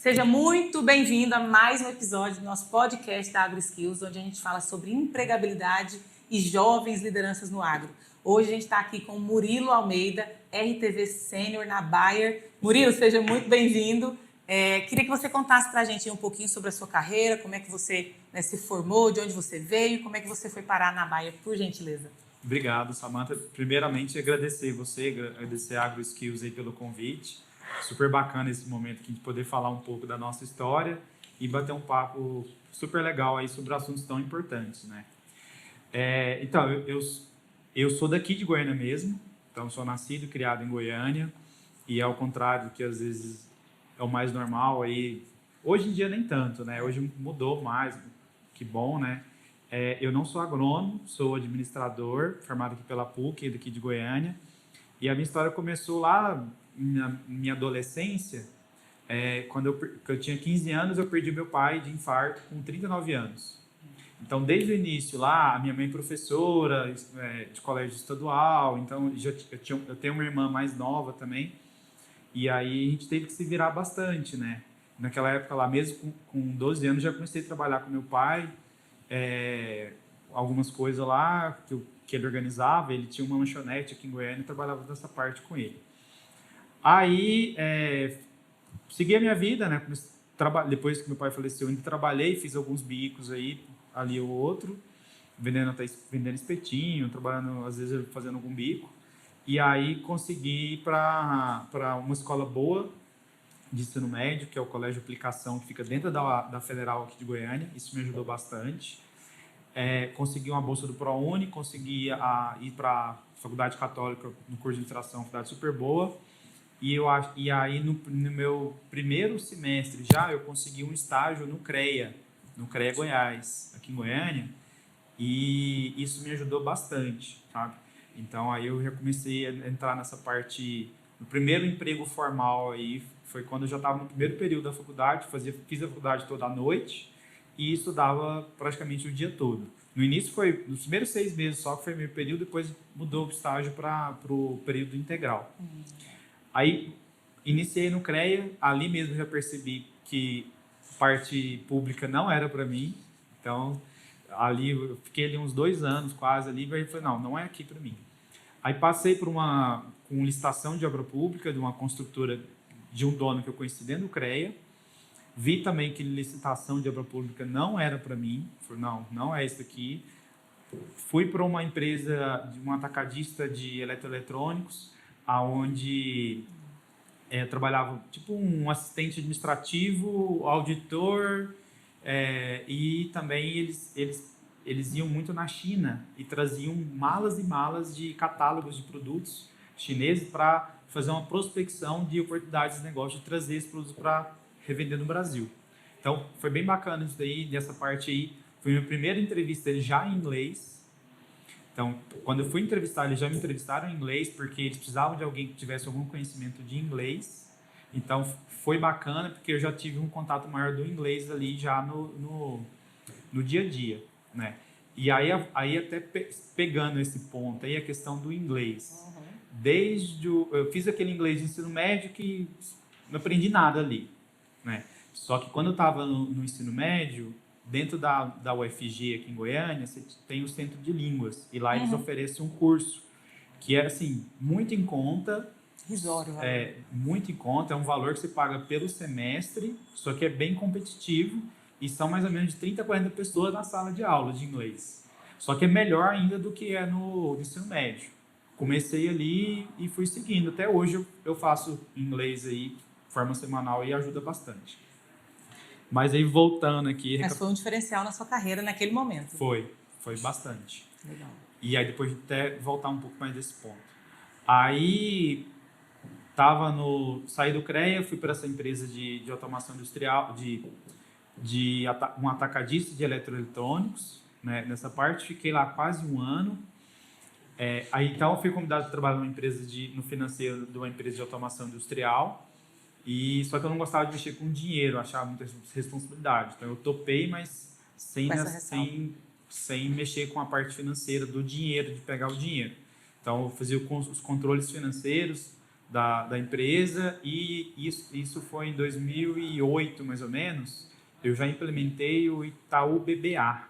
Seja muito bem-vindo a mais um episódio do nosso podcast da AgroSkills, onde a gente fala sobre empregabilidade e jovens lideranças no agro. Hoje a gente está aqui com Murilo Almeida, RTV Sênior na Bayer. Murilo, seja muito bem-vindo. Queria que você contasse para a gente um pouquinho sobre a sua carreira, como é que você se formou, de onde você veio e como é que você foi parar na Bayer, por gentileza. Obrigado, Samantha. Primeiramente, agradecer a AgroSkills aí pelo convite. Super bacana esse momento aqui de poder falar um pouco da nossa história e bater um papo super legal aí sobre assuntos tão importantes, né? Então, eu sou daqui de Goiânia mesmo, então sou nascido e criado em Goiânia, e ao contrário do que às vezes é o mais normal aí, hoje em dia nem tanto, né? Hoje mudou mais, que bom, né? Eu não sou agrônomo, sou administrador, formado aqui pela PUC, daqui de Goiânia, e a minha história começou lá na minha adolescência. Quando eu tinha 15 anos, eu perdi meu pai de infarto com 39 anos. Então, desde o início lá, a minha mãe é professora de colégio estadual, então eu tenho uma irmã mais nova também, e aí a gente teve que se virar bastante, né? Naquela época lá, mesmo com 12 anos, já comecei a trabalhar com meu pai, algumas coisas lá que ele organizava. Ele tinha uma lanchonete aqui em Goiânia e trabalhava dessa parte com ele. Aí, segui a minha vida, né? Depois que meu pai faleceu, eu ainda trabalhei, fiz alguns bicos aí, ali ou outro, vendendo espetinho, trabalhando, às vezes, fazendo algum bico. E aí consegui ir para uma escola boa de ensino médio, que é o Colégio de Aplicação, que fica dentro da Federal aqui de Goiânia. Isso me ajudou bastante. Consegui uma bolsa do ProUni, consegui ir para a Faculdade Católica no curso de administração, faculdade super boa. E aí, no meu primeiro semestre já, eu consegui um estágio no CREA Goiás, aqui em Goiânia, e isso me ajudou bastante, sabe? Então, aí eu já comecei a entrar nessa parte. O primeiro emprego formal aí foi quando eu já estava no primeiro período da faculdade, fiz a faculdade toda à noite e estudava praticamente o dia todo. No início foi nos primeiros 6 meses só que foi meu período, depois mudou o estágio para o período integral. Aí iniciei no CREA, ali mesmo já percebi que parte pública não era para mim, então ali eu fiquei ali uns 2 anos quase ali, e falei, não é aqui para mim. Aí passei por com licitação de obra pública de uma construtora, de um dono que eu conheci dentro do CREA, vi também que licitação de obra pública não era para mim, falei, não é isso aqui. Fui para uma empresa, de um atacadista de eletroeletrônicos, aonde trabalhava tipo um assistente administrativo, auditor, e também eles iam muito na China e traziam malas e malas de catálogos de produtos chineses para fazer uma prospecção de oportunidades de negócio, de trazer esses produtos para revender no Brasil. Então, foi bem bacana isso daí, dessa parte aí. Foi a minha primeira entrevista já em inglês. Então, quando eu fui entrevistar, eles já me entrevistaram em inglês, porque eles precisavam de alguém que tivesse algum conhecimento de inglês. Então, foi bacana, porque eu já tive um contato maior do inglês ali já no dia a dia, né? E aí até pegando esse ponto aí, a questão do inglês. Eu fiz aquele inglês de ensino médio que não aprendi nada ali, né? Só que quando eu estava no ensino médio, dentro da UFG aqui em Goiânia, você tem o Centro de Línguas, e lá eles oferecem um curso que é assim, muito em conta. Risório, muito em conta, é um valor que você paga pelo semestre, só que é bem competitivo, e são mais ou menos de 30 a 40 pessoas na sala de aula de inglês. Só que é melhor ainda do que é no ensino médio. Comecei ali e fui seguindo. Até hoje eu faço inglês aí, forma semanal, e ajuda bastante. Mas aí voltando aqui... Mas foi um diferencial na sua carreira naquele momento. Foi bastante. Legal. E aí depois de até voltar um pouco mais desse ponto. Aí saí do CREA, fui para essa empresa de automação industrial, um atacadista de eletroeletrônicos, né? Nessa parte fiquei lá quase 1 ano. Aí então eu fui convidado a trabalhar no financeiro de uma empresa de automação industrial, só que eu não gostava de mexer com dinheiro, eu achava muita responsabilidade. Então eu topei, mas sem mexer com a parte financeira do dinheiro, de pegar o dinheiro. Então eu fazia os controles financeiros da empresa, e isso foi em 2008, mais ou menos. Eu já implementei o Itaú BBA.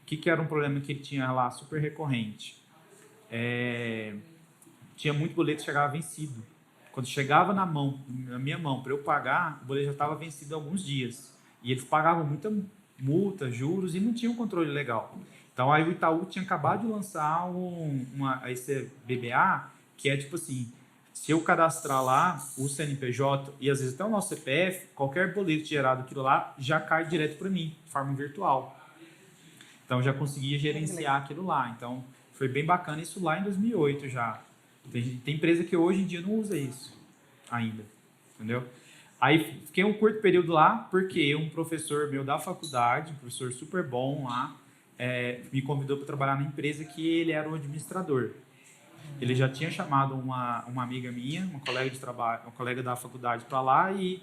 O que era um problema que ele tinha lá super recorrente? Tinha muito boleto que chegava vencido. Quando chegava na minha mão, para eu pagar, o boleto já estava vencido há alguns dias. E eles pagavam muita multa, juros, e não tinham controle legal. Então, aí o Itaú tinha acabado de lançar esse BBA, que é tipo assim, se eu cadastrar lá o CNPJ e às vezes até o nosso CPF, qualquer boleto gerado aquilo lá já cai direto para mim, de forma virtual. Então, já conseguia gerenciar aquilo lá. Então, foi bem bacana isso lá em 2008 já. Tem empresa que hoje em dia não usa isso ainda, entendeu? Aí fiquei um curto período lá, porque um professor meu da faculdade, um professor super bom lá, me convidou para trabalhar na empresa que ele era o administrador. Ele já tinha chamado uma amiga minha, uma colega de trabalho, uma colega da faculdade para lá, e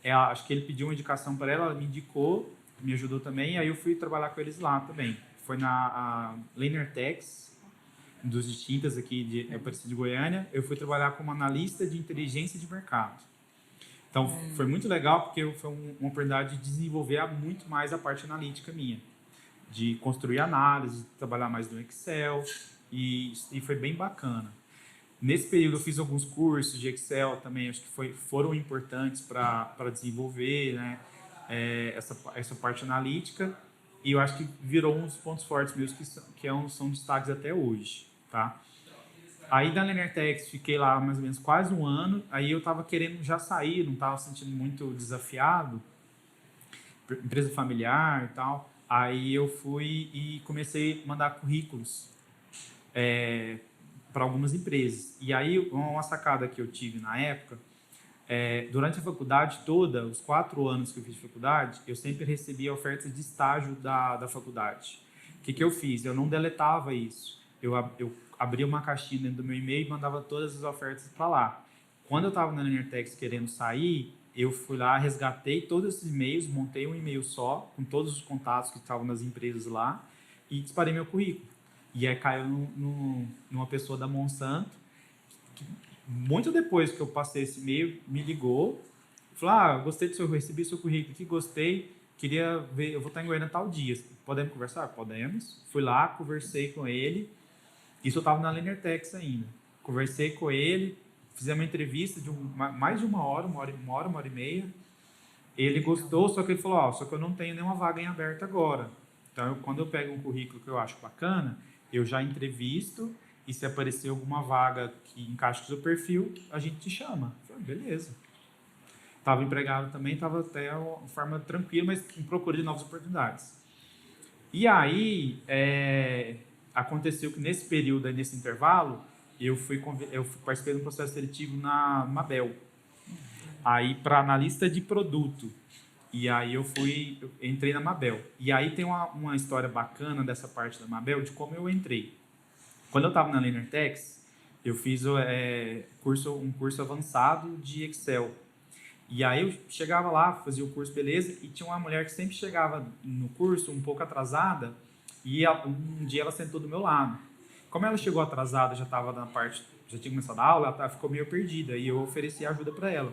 acho que ele pediu uma indicação para ela me indicou, me ajudou também, e aí eu fui trabalhar com eles lá também. Foi na Linertex, dos distintas aqui de Aparecida de Goiânia. Eu fui trabalhar como analista de inteligência de mercado. Então, foi muito legal, porque foi uma oportunidade de desenvolver muito mais a parte analítica minha, de construir análise, de trabalhar mais no Excel, e foi bem bacana. Nesse período, eu fiz alguns cursos de Excel também, acho que foram importantes para desenvolver, né, essa parte analítica, e eu acho que virou um dos pontos fortes meus, são destaques até hoje. Tá? Aí da Linertex fiquei lá mais ou menos quase um ano. Aí eu estava querendo já sair, não estava sentindo muito desafiado, empresa familiar e tal. Aí eu fui e comecei a mandar currículos para algumas empresas. E aí uma sacada que eu tive na época, durante a faculdade toda, os 4 anos que eu fiz de faculdade, eu sempre recebia ofertas de estágio da faculdade. O que eu fiz? Eu não deletava isso. Eu abria uma caixinha dentro do meu e-mail e mandava todas as ofertas para lá. Quando eu estava na Linertex querendo sair, eu fui lá, resgatei todos esses e-mails, montei um e-mail só, com todos os contatos que estavam nas empresas lá, e disparei meu currículo. E aí caiu numa pessoa da Monsanto, que muito depois que eu passei esse e-mail, me ligou, falou, gostei do seu, recebi seu currículo aqui, gostei, queria ver, eu vou estar em Goiânia tal dia, podemos conversar? Podemos. Fui lá, conversei com ele. Isso eu estava na Linertex ainda. Conversei com ele, fizemos uma entrevista de mais de uma hora e meia. Ele gostou, só que ele falou, só que eu não tenho nenhuma vaga em aberto agora. Então, quando eu pego um currículo que eu acho bacana, eu já entrevisto, e se aparecer alguma vaga que encaixe com o seu perfil, a gente te chama. Eu falei, beleza. Estava empregado também, estava até uma forma tranquila, mas em procura de novas oportunidades. E aí, aconteceu que nesse período, nesse intervalo, eu participei de um processo seletivo na Mabel, aí para analista de produto. E aí eu entrei na Mabel. E aí tem uma história bacana dessa parte da Mabel, de como eu entrei. Quando eu estava na Linertex, eu fiz um curso avançado de Excel. E aí eu chegava lá, fazia o curso, beleza, e tinha uma mulher que sempre chegava no curso um pouco atrasada, e um dia ela sentou do meu lado. Como ela chegou atrasada, já tinha começado a aula, ela ficou meio perdida, e eu ofereci ajuda para ela.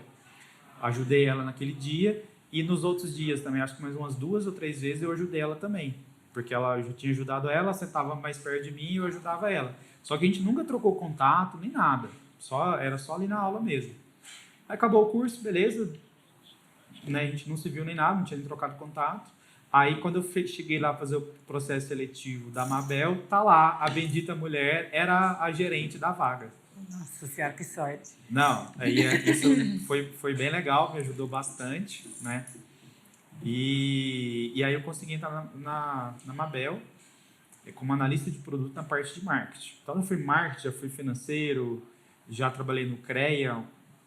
Ajudei ela naquele dia, e nos outros dias também, acho que mais umas 2 ou 3 vezes eu ajudei ela também, porque eu já tinha ajudado ela sentava mais perto de mim e eu ajudava ela. Só que a gente nunca trocou contato, nem nada, era só ali na aula mesmo. Aí acabou o curso, beleza, né, a gente não se viu nem nada, não tinha nem trocado contato. Aí, quando eu cheguei lá fazer o processo seletivo da Mabel, tá lá, a bendita mulher era a gerente da vaga. Nossa Senhora, que sorte. Não, aí isso foi bem legal, me ajudou bastante, né? E aí eu consegui entrar na Mabel como analista de produto na parte de marketing. Então, eu fui marketing, já fui financeiro, já trabalhei no CREA,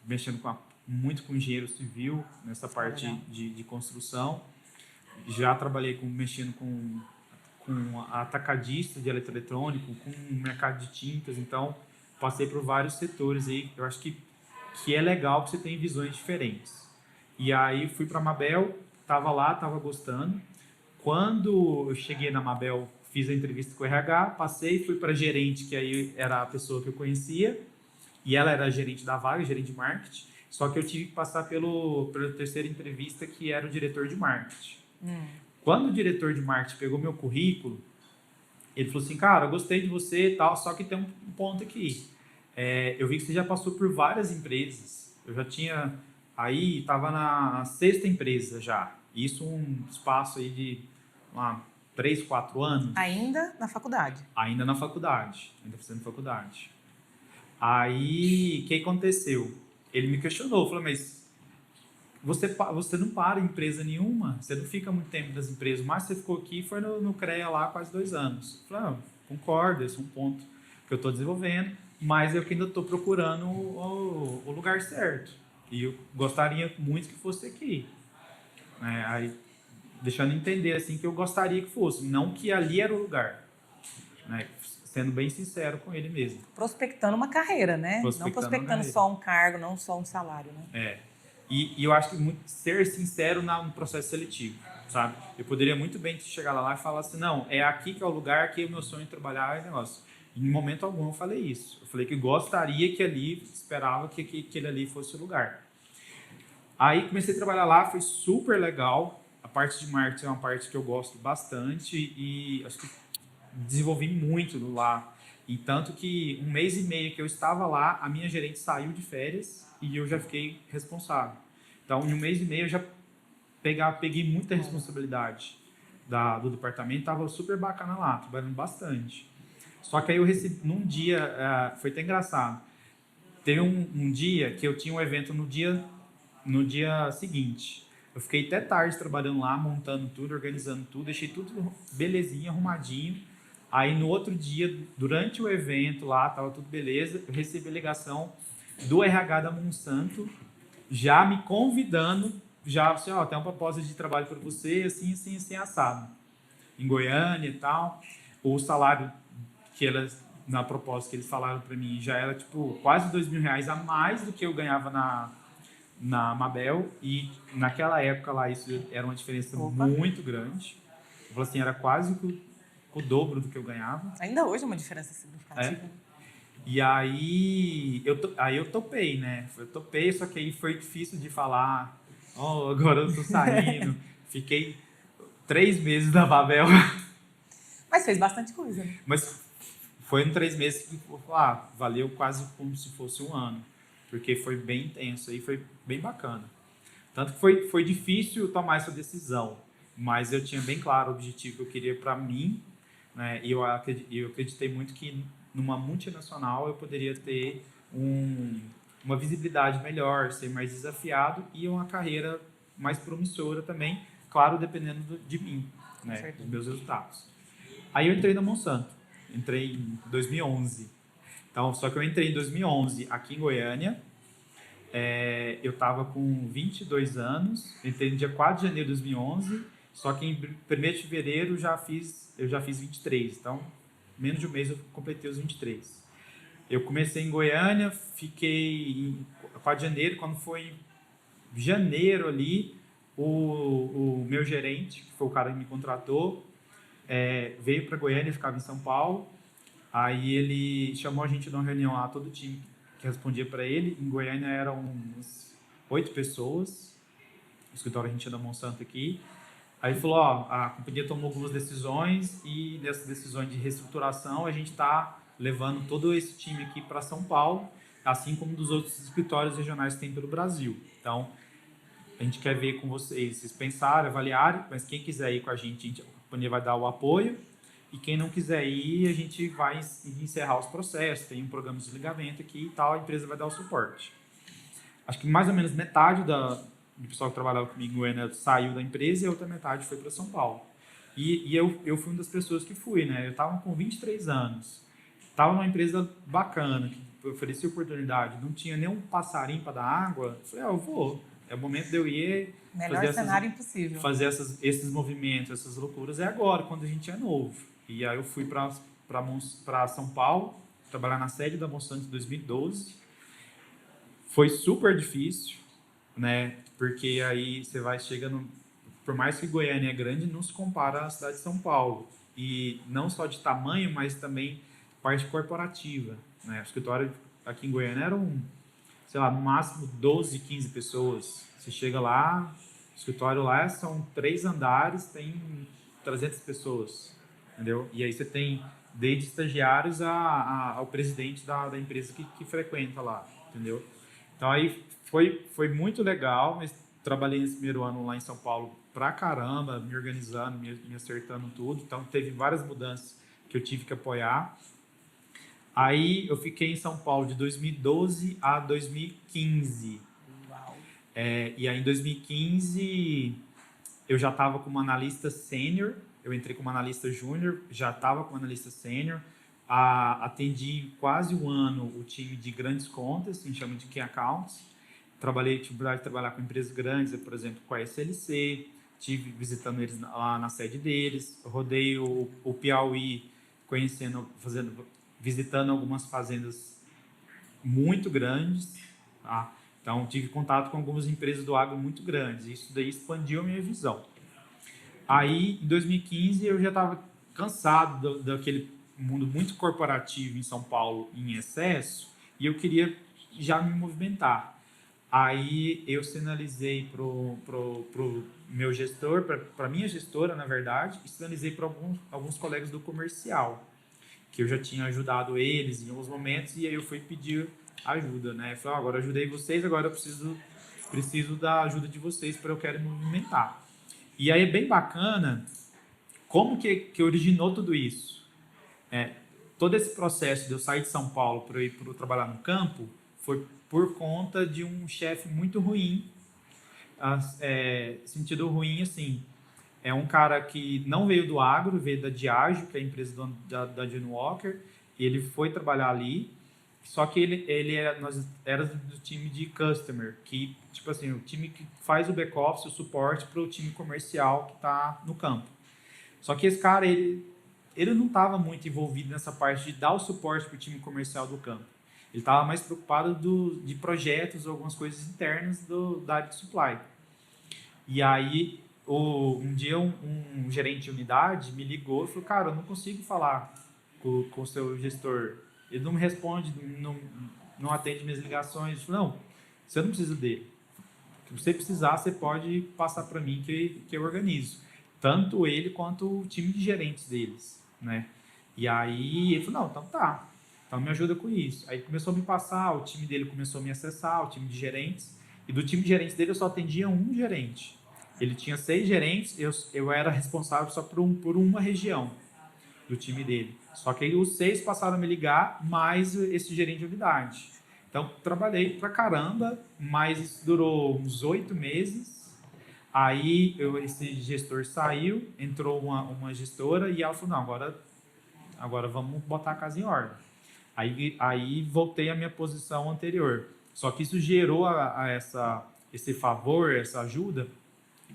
mexendo muito com engenheiro civil, nessa parte de construção. Já trabalhei mexendo com atacadista de eletroeletrônico, com mercado de tintas, então passei por vários setores aí. Eu acho que é legal que você tem visões diferentes. E aí fui para a Mabel, estava lá, estava gostando. Quando eu cheguei na Mabel, fiz a entrevista com o RH, passei, fui para gerente, que aí era a pessoa que eu conhecia, e ela era gerente da vaga, gerente de marketing, só que eu tive que passar pela terceira entrevista, que era o diretor de marketing. Quando o diretor de marketing pegou meu currículo, ele falou assim, cara, eu gostei de você e tal, só que tem um ponto aqui. Eu vi que você já passou por várias empresas. Eu já tinha... Aí, estava na sexta empresa já. Isso um espaço aí de 3, 4 anos. Ainda na faculdade? Ainda na faculdade. Ainda fazendo faculdade. Aí, o que aconteceu? Ele me questionou, falou, mas você não para em empresa nenhuma? Você não fica muito tempo das empresas, mas você ficou aqui e foi no CREA lá quase 2 anos. Eu falei, concordo, esse é um ponto que eu estou desenvolvendo, mas eu que ainda estou procurando o lugar certo. E eu gostaria muito que fosse aqui. Aí, deixando entender assim, que eu gostaria que fosse, não que ali era o lugar. Sendo bem sincero com ele mesmo. Prospectando uma carreira, né? Não prospectando só um cargo, não só um salário, né? E eu acho que ser sincero no processo seletivo, sabe? Eu poderia muito bem chegar lá e falar assim, não, é aqui que é o lugar que é o meu sonho de trabalhar é negócio. Em momento algum eu falei isso. Eu falei que gostaria que ali, esperava que aquele ali fosse o lugar. Aí comecei a trabalhar lá, foi super legal. A parte de marketing é uma parte que eu gosto bastante e acho que desenvolvi muito lá. E tanto que 1 mês e meio que eu estava lá, a minha gerente saiu de férias e eu já fiquei responsável. Então, em 1 mês e meio eu já peguei muita responsabilidade do departamento, estava super bacana lá, trabalhando bastante. Só que aí eu recebi, num dia, foi até engraçado, teve um dia que eu tinha um evento no dia seguinte. Eu fiquei até tarde trabalhando lá, montando tudo, organizando tudo, deixei tudo belezinha, arrumadinho. Aí no outro dia, durante o evento lá, tava tudo beleza, eu recebi a ligação do RH da Monsanto, já me convidando, já assim, tem uma proposta de trabalho para você, assim, assim, assim, assado. Em Goiânia e tal. O salário na proposta que eles falaram para mim, já era tipo quase R$2.000 a mais do que eu ganhava na Mabel, e naquela época lá isso era uma diferença muito grande. Eu falei assim, era quase o dobro do que eu ganhava. Ainda hoje é uma diferença significativa. E aí eu topei, né? Eu topei, só que aí foi difícil de falar, agora eu tô saindo. Fiquei 3 meses na Mabel. Mas fez bastante coisa, né? Mas foi em 3 meses que valeu quase como se fosse 1 ano. Porque foi bem intenso e foi bem bacana. Tanto que foi difícil tomar essa decisão, mas eu tinha bem claro o objetivo que eu queria para mim, né? E eu acreditei muito que numa multinacional eu poderia ter uma visibilidade melhor, ser mais desafiado e uma carreira mais promissora também, claro, dependendo de mim, né? Dos meus resultados. Aí eu entrei na Monsanto, entrei em 2011. Então, só que eu entrei em 2011 aqui em Goiânia. Eu estava com 22 anos, entrei no dia 4 de janeiro de 2011, só que em 1º de fevereiro eu já fiz 23, então menos de um mês eu completei os 23. Eu comecei em Goiânia, fiquei em 4 de janeiro, quando foi em janeiro ali, o meu gerente, que foi o cara que me contratou, veio para Goiânia, ficava em São Paulo. Aí ele chamou a gente de uma reunião lá, todo o time que respondia para ele. Em Goiânia eram umas 8 pessoas, o escritório a gente é da Monsanto aqui. Aí ele falou, a companhia tomou algumas decisões e nessas decisões de reestruturação a gente está levando todo esse time aqui para São Paulo, assim como dos outros escritórios regionais que tem pelo Brasil. Então, a gente quer ver com vocês pensarem, avaliarem, mas quem quiser ir com a gente, a companhia vai dar o apoio. E quem não quiser ir, a gente vai encerrar os processos, tem um programa de desligamento aqui e tal, a empresa vai dar o suporte. Acho que mais ou menos metade do pessoal que trabalhava comigo em Goiânia saiu da empresa e a outra metade foi para São Paulo. E eu fui uma das pessoas que fui, né? Eu estava com 23 anos, estava numa empresa bacana, que oferecia oportunidade, não tinha nem um passarinho para dar água. Eu falei, eu vou, é o momento de eu ir. Melhor cenário impossível. Fazer esses movimentos, essas loucuras, é agora, quando a gente é novo. E aí eu fui para São Paulo, trabalhar na sede da Monsanto em 2012. Foi super difícil, né? Porque aí você vai chegando... Por mais que Goiânia é grande, não se compara à cidade de São Paulo. E não só de tamanho, mas também parte corporativa, né? O escritório aqui em Goiânia eram, sei lá, no máximo 12, 15 pessoas. Você chega lá, o escritório lá são 3 andares, tem 300 pessoas, entendeu? E aí você tem desde estagiários ao presidente da empresa que frequenta lá, entendeu? Então aí foi muito legal, mas trabalhei nesse primeiro ano lá em São Paulo pra caramba, me organizando, me acertando tudo. Então teve várias mudanças que eu tive que apoiar. Aí eu fiquei em São Paulo de 2012 a 2015. Uau. E aí em 2015 eu já estava como analista sênior, eu entrei como analista júnior, já estava como analista sênior, atendi quase um ano o time de grandes contas, a gente chama de Key Accounts. Tive a oportunidade de trabalhar com empresas grandes, por exemplo, com a SLC, tive visitando eles lá na sede deles, rodei o Piauí, visitando algumas fazendas muito grandes, tá? Então, tive contato com algumas empresas do agro muito grandes. Isso daí expandiu a minha visão. Aí, em 2015, eu já estava cansado daquele mundo muito corporativo em São Paulo em excesso e eu queria já me movimentar. Aí, eu sinalizei pro meu gestor, para minha gestora, na verdade, e sinalizei para alguns colegas do comercial, que eu já tinha ajudado eles em alguns momentos, e aí eu fui pedir ajuda, né? Eu falei, agora eu ajudei vocês, agora eu preciso da ajuda de vocês para eu quero me movimentar. E aí é bem bacana como que originou tudo isso. Todo esse processo de eu sair de São Paulo para ir trabalhar no campo foi por conta de um chefe muito ruim, sentido ruim assim. É um cara que não veio do agro, veio da Diageo, que é a empresa da John Walker, e ele foi trabalhar ali. Só que nós éramos do time de customer, que, tipo assim, o time que faz o back-office, o suporte para o time comercial que está no campo. Só que esse cara, ele não estava muito envolvido nessa parte de dar o suporte para o time comercial do campo. Ele estava mais preocupado de projetos ou algumas coisas internas da área de supply. E aí, um dia, um gerente de unidade me ligou e falou, cara, eu não consigo falar com o seu gestor. Ele não me responde, não atende minhas ligações. Eu falei, não, você não precisa dele. Se você precisar, você pode passar para mim que eu organizo. Tanto ele quanto o time de gerentes deles, né? E aí ele falou, não, então tá. Então me ajuda com isso. Aí começou a me passar, o time dele começou a me acessar, o time de gerentes. E do time de gerentes dele eu só atendia um gerente. Ele tinha 6 gerentes, eu era responsável só por uma região do time dele. Só que aí os 6 passaram a me ligar, mais esse gerente de unidade. Então, trabalhei pra caramba, mas isso durou uns 8 meses. Aí, esse gestor saiu, entrou uma gestora e ela falou, não, agora vamos botar a casa em ordem. Aí voltei à minha posição anterior. Só que isso gerou esse favor, essa ajuda,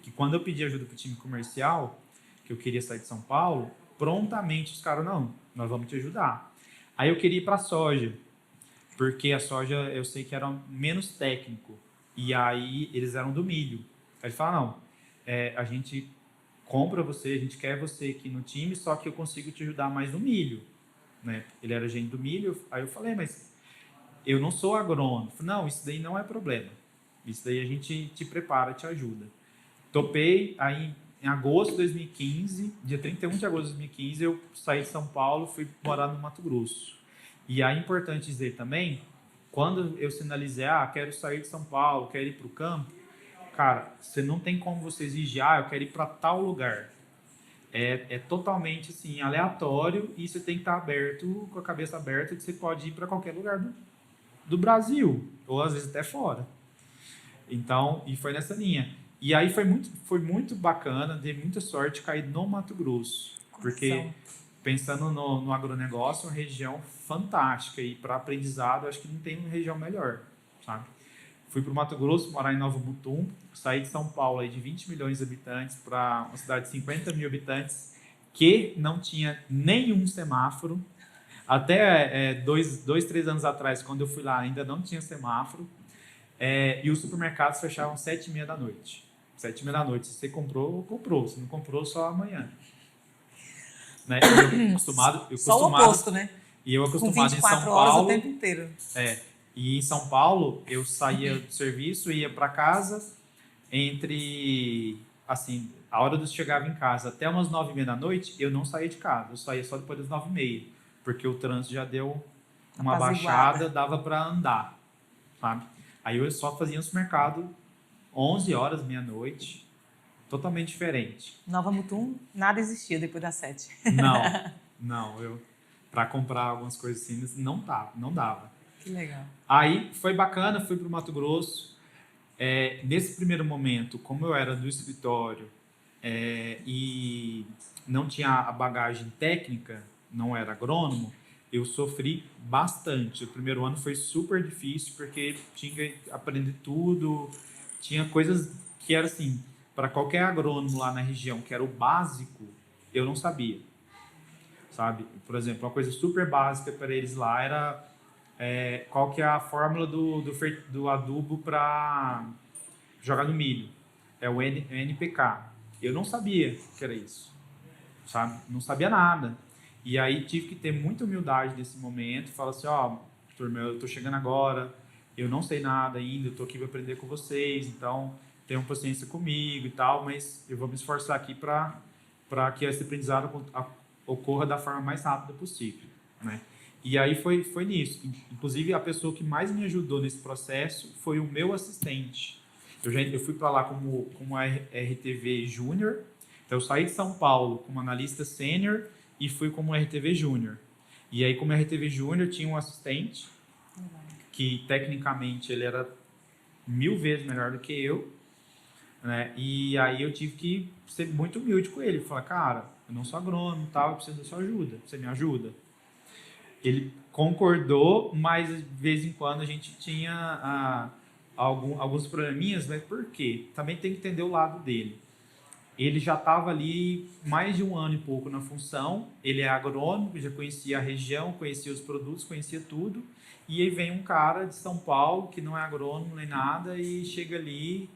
que quando eu pedi ajuda para o time comercial, que eu queria sair de São Paulo, prontamente os caras, não, nós vamos te ajudar. Aí eu queria ir para a soja, porque a soja eu sei que era menos técnico, e aí eles eram do milho. Aí ele fala, não, a gente compra você, a gente quer você aqui no time, só que eu consigo te ajudar mais no milho, né? Ele era gerente do milho, aí eu falei, mas eu não sou agrônomo. Falei, não, isso daí não é problema, isso daí a gente te prepara, te ajuda. Topei, aí em agosto de 2015, dia 31 de agosto de 2015, eu saí de São Paulo, fui morar no Mato Grosso. E aí é importante dizer também, quando eu sinalizei, quero sair de São Paulo, quero ir para o campo, cara, você não tem como você exigir, eu quero ir para tal lugar. É totalmente assim, aleatório e você tem que estar aberto, com a cabeça aberta, que você pode ir para qualquer lugar do Brasil, ou às vezes até fora. Então, e foi nessa linha. E aí foi muito bacana, dei muita sorte de cair no Mato Grosso. Porque, pensando no agronegócio, é uma região fantástica. E para aprendizado, acho que não tem uma região melhor, sabe? Fui para o Mato Grosso, morar em Nova Mutum. Saí de São Paulo, aí, de 20 milhões de habitantes, para uma cidade de 50 mil habitantes, que não tinha nenhum semáforo. Até 3 anos atrás, quando eu fui lá, ainda não tinha semáforo. E os supermercados fechavam 7h30 da noite. 7h30 da noite. Se você comprou. Se não comprou, só amanhã. Né? Eu Só o oposto, né? E eu Com acostumado em São 24 horas o Paulo. tempo inteiro. E em São Paulo, eu saía do serviço, ia para casa entre, assim, a hora de eu chegava em casa até umas 9h30 da noite, eu não saía de casa, eu saía só depois das 9h30, porque o trânsito já deu uma Apaziguada. baixada, dava para andar, sabe? Aí eu só fazia no supermercado 11 horas, meia-noite, totalmente diferente. Nova Mutum, nada existia depois das 7. Não, eu para comprar algumas coisas assim não dava. Que legal. Aí foi bacana, fui para o Mato Grosso. Nesse primeiro momento, como eu era do escritório e não tinha a bagagem técnica, não era agrônomo, eu sofri bastante. O primeiro ano foi super difícil porque tinha que aprender tudo, tinha coisas que era assim, para qualquer agrônomo lá na região, que era o básico, eu não sabia, sabe? Por exemplo, uma coisa super básica para eles lá era qual que é a fórmula do adubo para jogar no milho. É o NPK. Eu não sabia que era isso, sabe? Não sabia nada. E aí tive que ter muita humildade nesse momento. Falar assim, ó, turma, eu tô chegando agora, eu não sei nada ainda, eu tô aqui para aprender com vocês, então tenham paciência comigo e tal, mas eu vou me esforçar aqui para que esse aprendizado ocorra da forma mais rápida possível, né? E aí foi nisso. Inclusive, a pessoa que mais me ajudou nesse processo foi o meu assistente. Eu fui para lá como RTV Júnior. Então, eu saí de São Paulo como analista sênior e fui como RTV Júnior. E aí, como RTV Júnior, tinha um assistente que, tecnicamente, ele era 1000 vezes melhor do que eu, né? E aí eu tive que ser muito humilde com ele. Falar, cara, eu não sou agrônomo e tal, eu preciso da sua ajuda. Você me ajuda? Ele concordou, mas de vez em quando a gente tinha alguns probleminhas, mas por quê? Também tem que entender o lado dele. Ele já estava ali mais de 1 ano e pouco na função, ele é agrônomo, já conhecia a região, conhecia os produtos, conhecia tudo, e aí vem um cara de São Paulo que não é agrônomo nem nada e chega ali,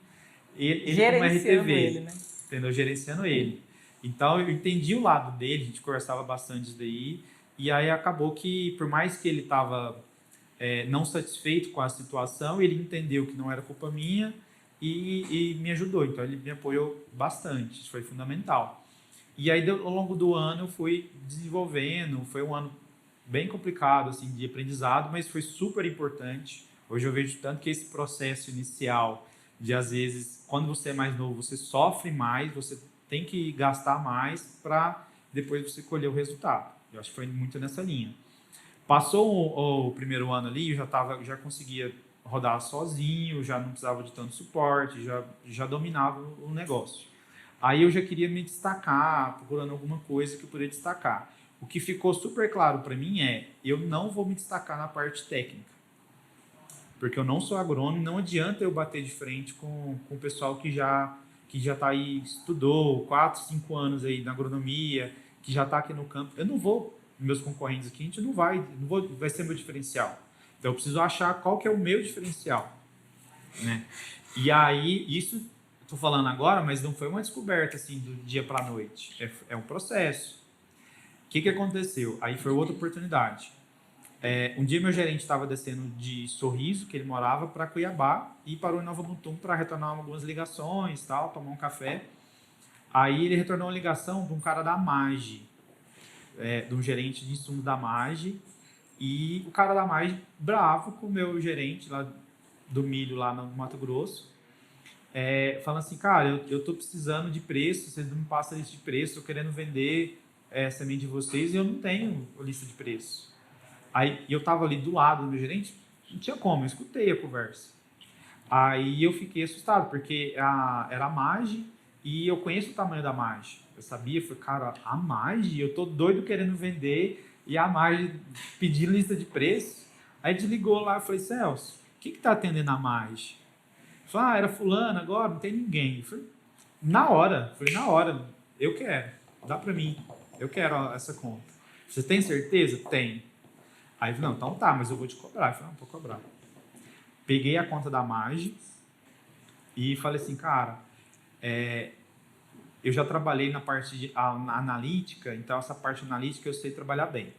ele como RTV, ele, né? entendeu? Gerenciando ele. Então eu entendi o lado dele, a gente conversava bastante disso daí, e aí acabou que, por mais que ele estava não satisfeito com a situação, ele entendeu que não era culpa minha e me ajudou. Então, ele me apoiou bastante, isso foi fundamental. E aí, ao longo do ano, eu fui desenvolvendo, foi um ano bem complicado, assim, de aprendizado, mas foi super importante. Hoje eu vejo tanto que esse processo inicial de, às vezes, quando você é mais novo, você sofre mais, você tem que gastar mais para depois você colher o resultado. Eu acho que foi muito nessa linha. Passou o primeiro ano ali, eu já conseguia rodar sozinho, já não precisava de tanto suporte, já dominava o negócio. Aí eu já queria me destacar, procurando alguma coisa que eu poderia destacar. O que ficou super claro para mim eu não vou me destacar na parte técnica, porque eu não sou agrônomo, não adianta eu bater de frente com o pessoal que já está aí, estudou 4, 5 anos aí na agronomia, que já está aqui no campo. Eu não vou, meus concorrentes aqui, a gente vai ser meu diferencial. Então eu preciso achar qual que é o meu diferencial, né? E aí, isso estou falando agora, mas não foi uma descoberta assim do dia para a noite. É um processo. O que aconteceu? Aí foi outra oportunidade. Um dia meu gerente estava descendo de Sorriso, que ele morava, para Cuiabá e parou em Nova Mutum para retornar algumas ligações, tal, tomar um café. Aí ele retornou uma ligação de um cara da Mage, de um gerente de insumo da Mage, e o cara da Mage bravo com o meu gerente lá do milho lá no Mato Grosso, falando assim, cara, eu tô precisando de preço, vocês não me passam lista de preço, tô querendo vender semente de vocês e eu não tenho lista de preço. Aí eu tava ali do lado do meu gerente, não tinha como, eu escutei a conversa. Aí eu fiquei assustado, porque era a Mage e eu conheço o tamanho da Mage. Eu sabia, falei, cara, a Mage, eu tô doido querendo vender e a Mage pedindo lista de preço. Aí desligou lá, eu falei, Celso, o que tá atendendo a Mage? Falei, era fulano agora, não tem ninguém. Eu falei, na hora, eu quero, dá pra mim, eu quero essa conta. Você tem certeza? Tem. Aí eu falei, não, então tá, mas eu vou te cobrar. Eu falei, não, vou cobrar. Peguei a conta da Mage e falei assim, cara, eu já trabalhei na parte de analítica, então essa parte analítica eu sei trabalhar bem.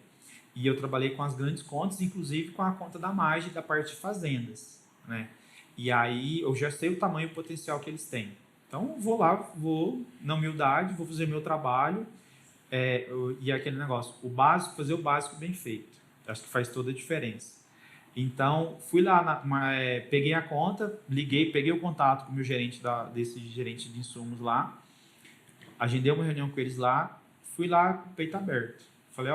E eu trabalhei com as grandes contas, inclusive com a conta da Mage, da parte de fazendas, né? E aí eu já sei o tamanho e o potencial que eles têm. Então, vou lá, vou na humildade, vou fazer meu trabalho, e aquele negócio, o básico, fazer o básico bem feito. Acho que faz toda a diferença. Então, fui lá, peguei a conta, liguei, peguei o contato com o meu gerente, desse gerente de insumos lá, agendei uma reunião com eles lá, fui lá com o peito aberto. Falei,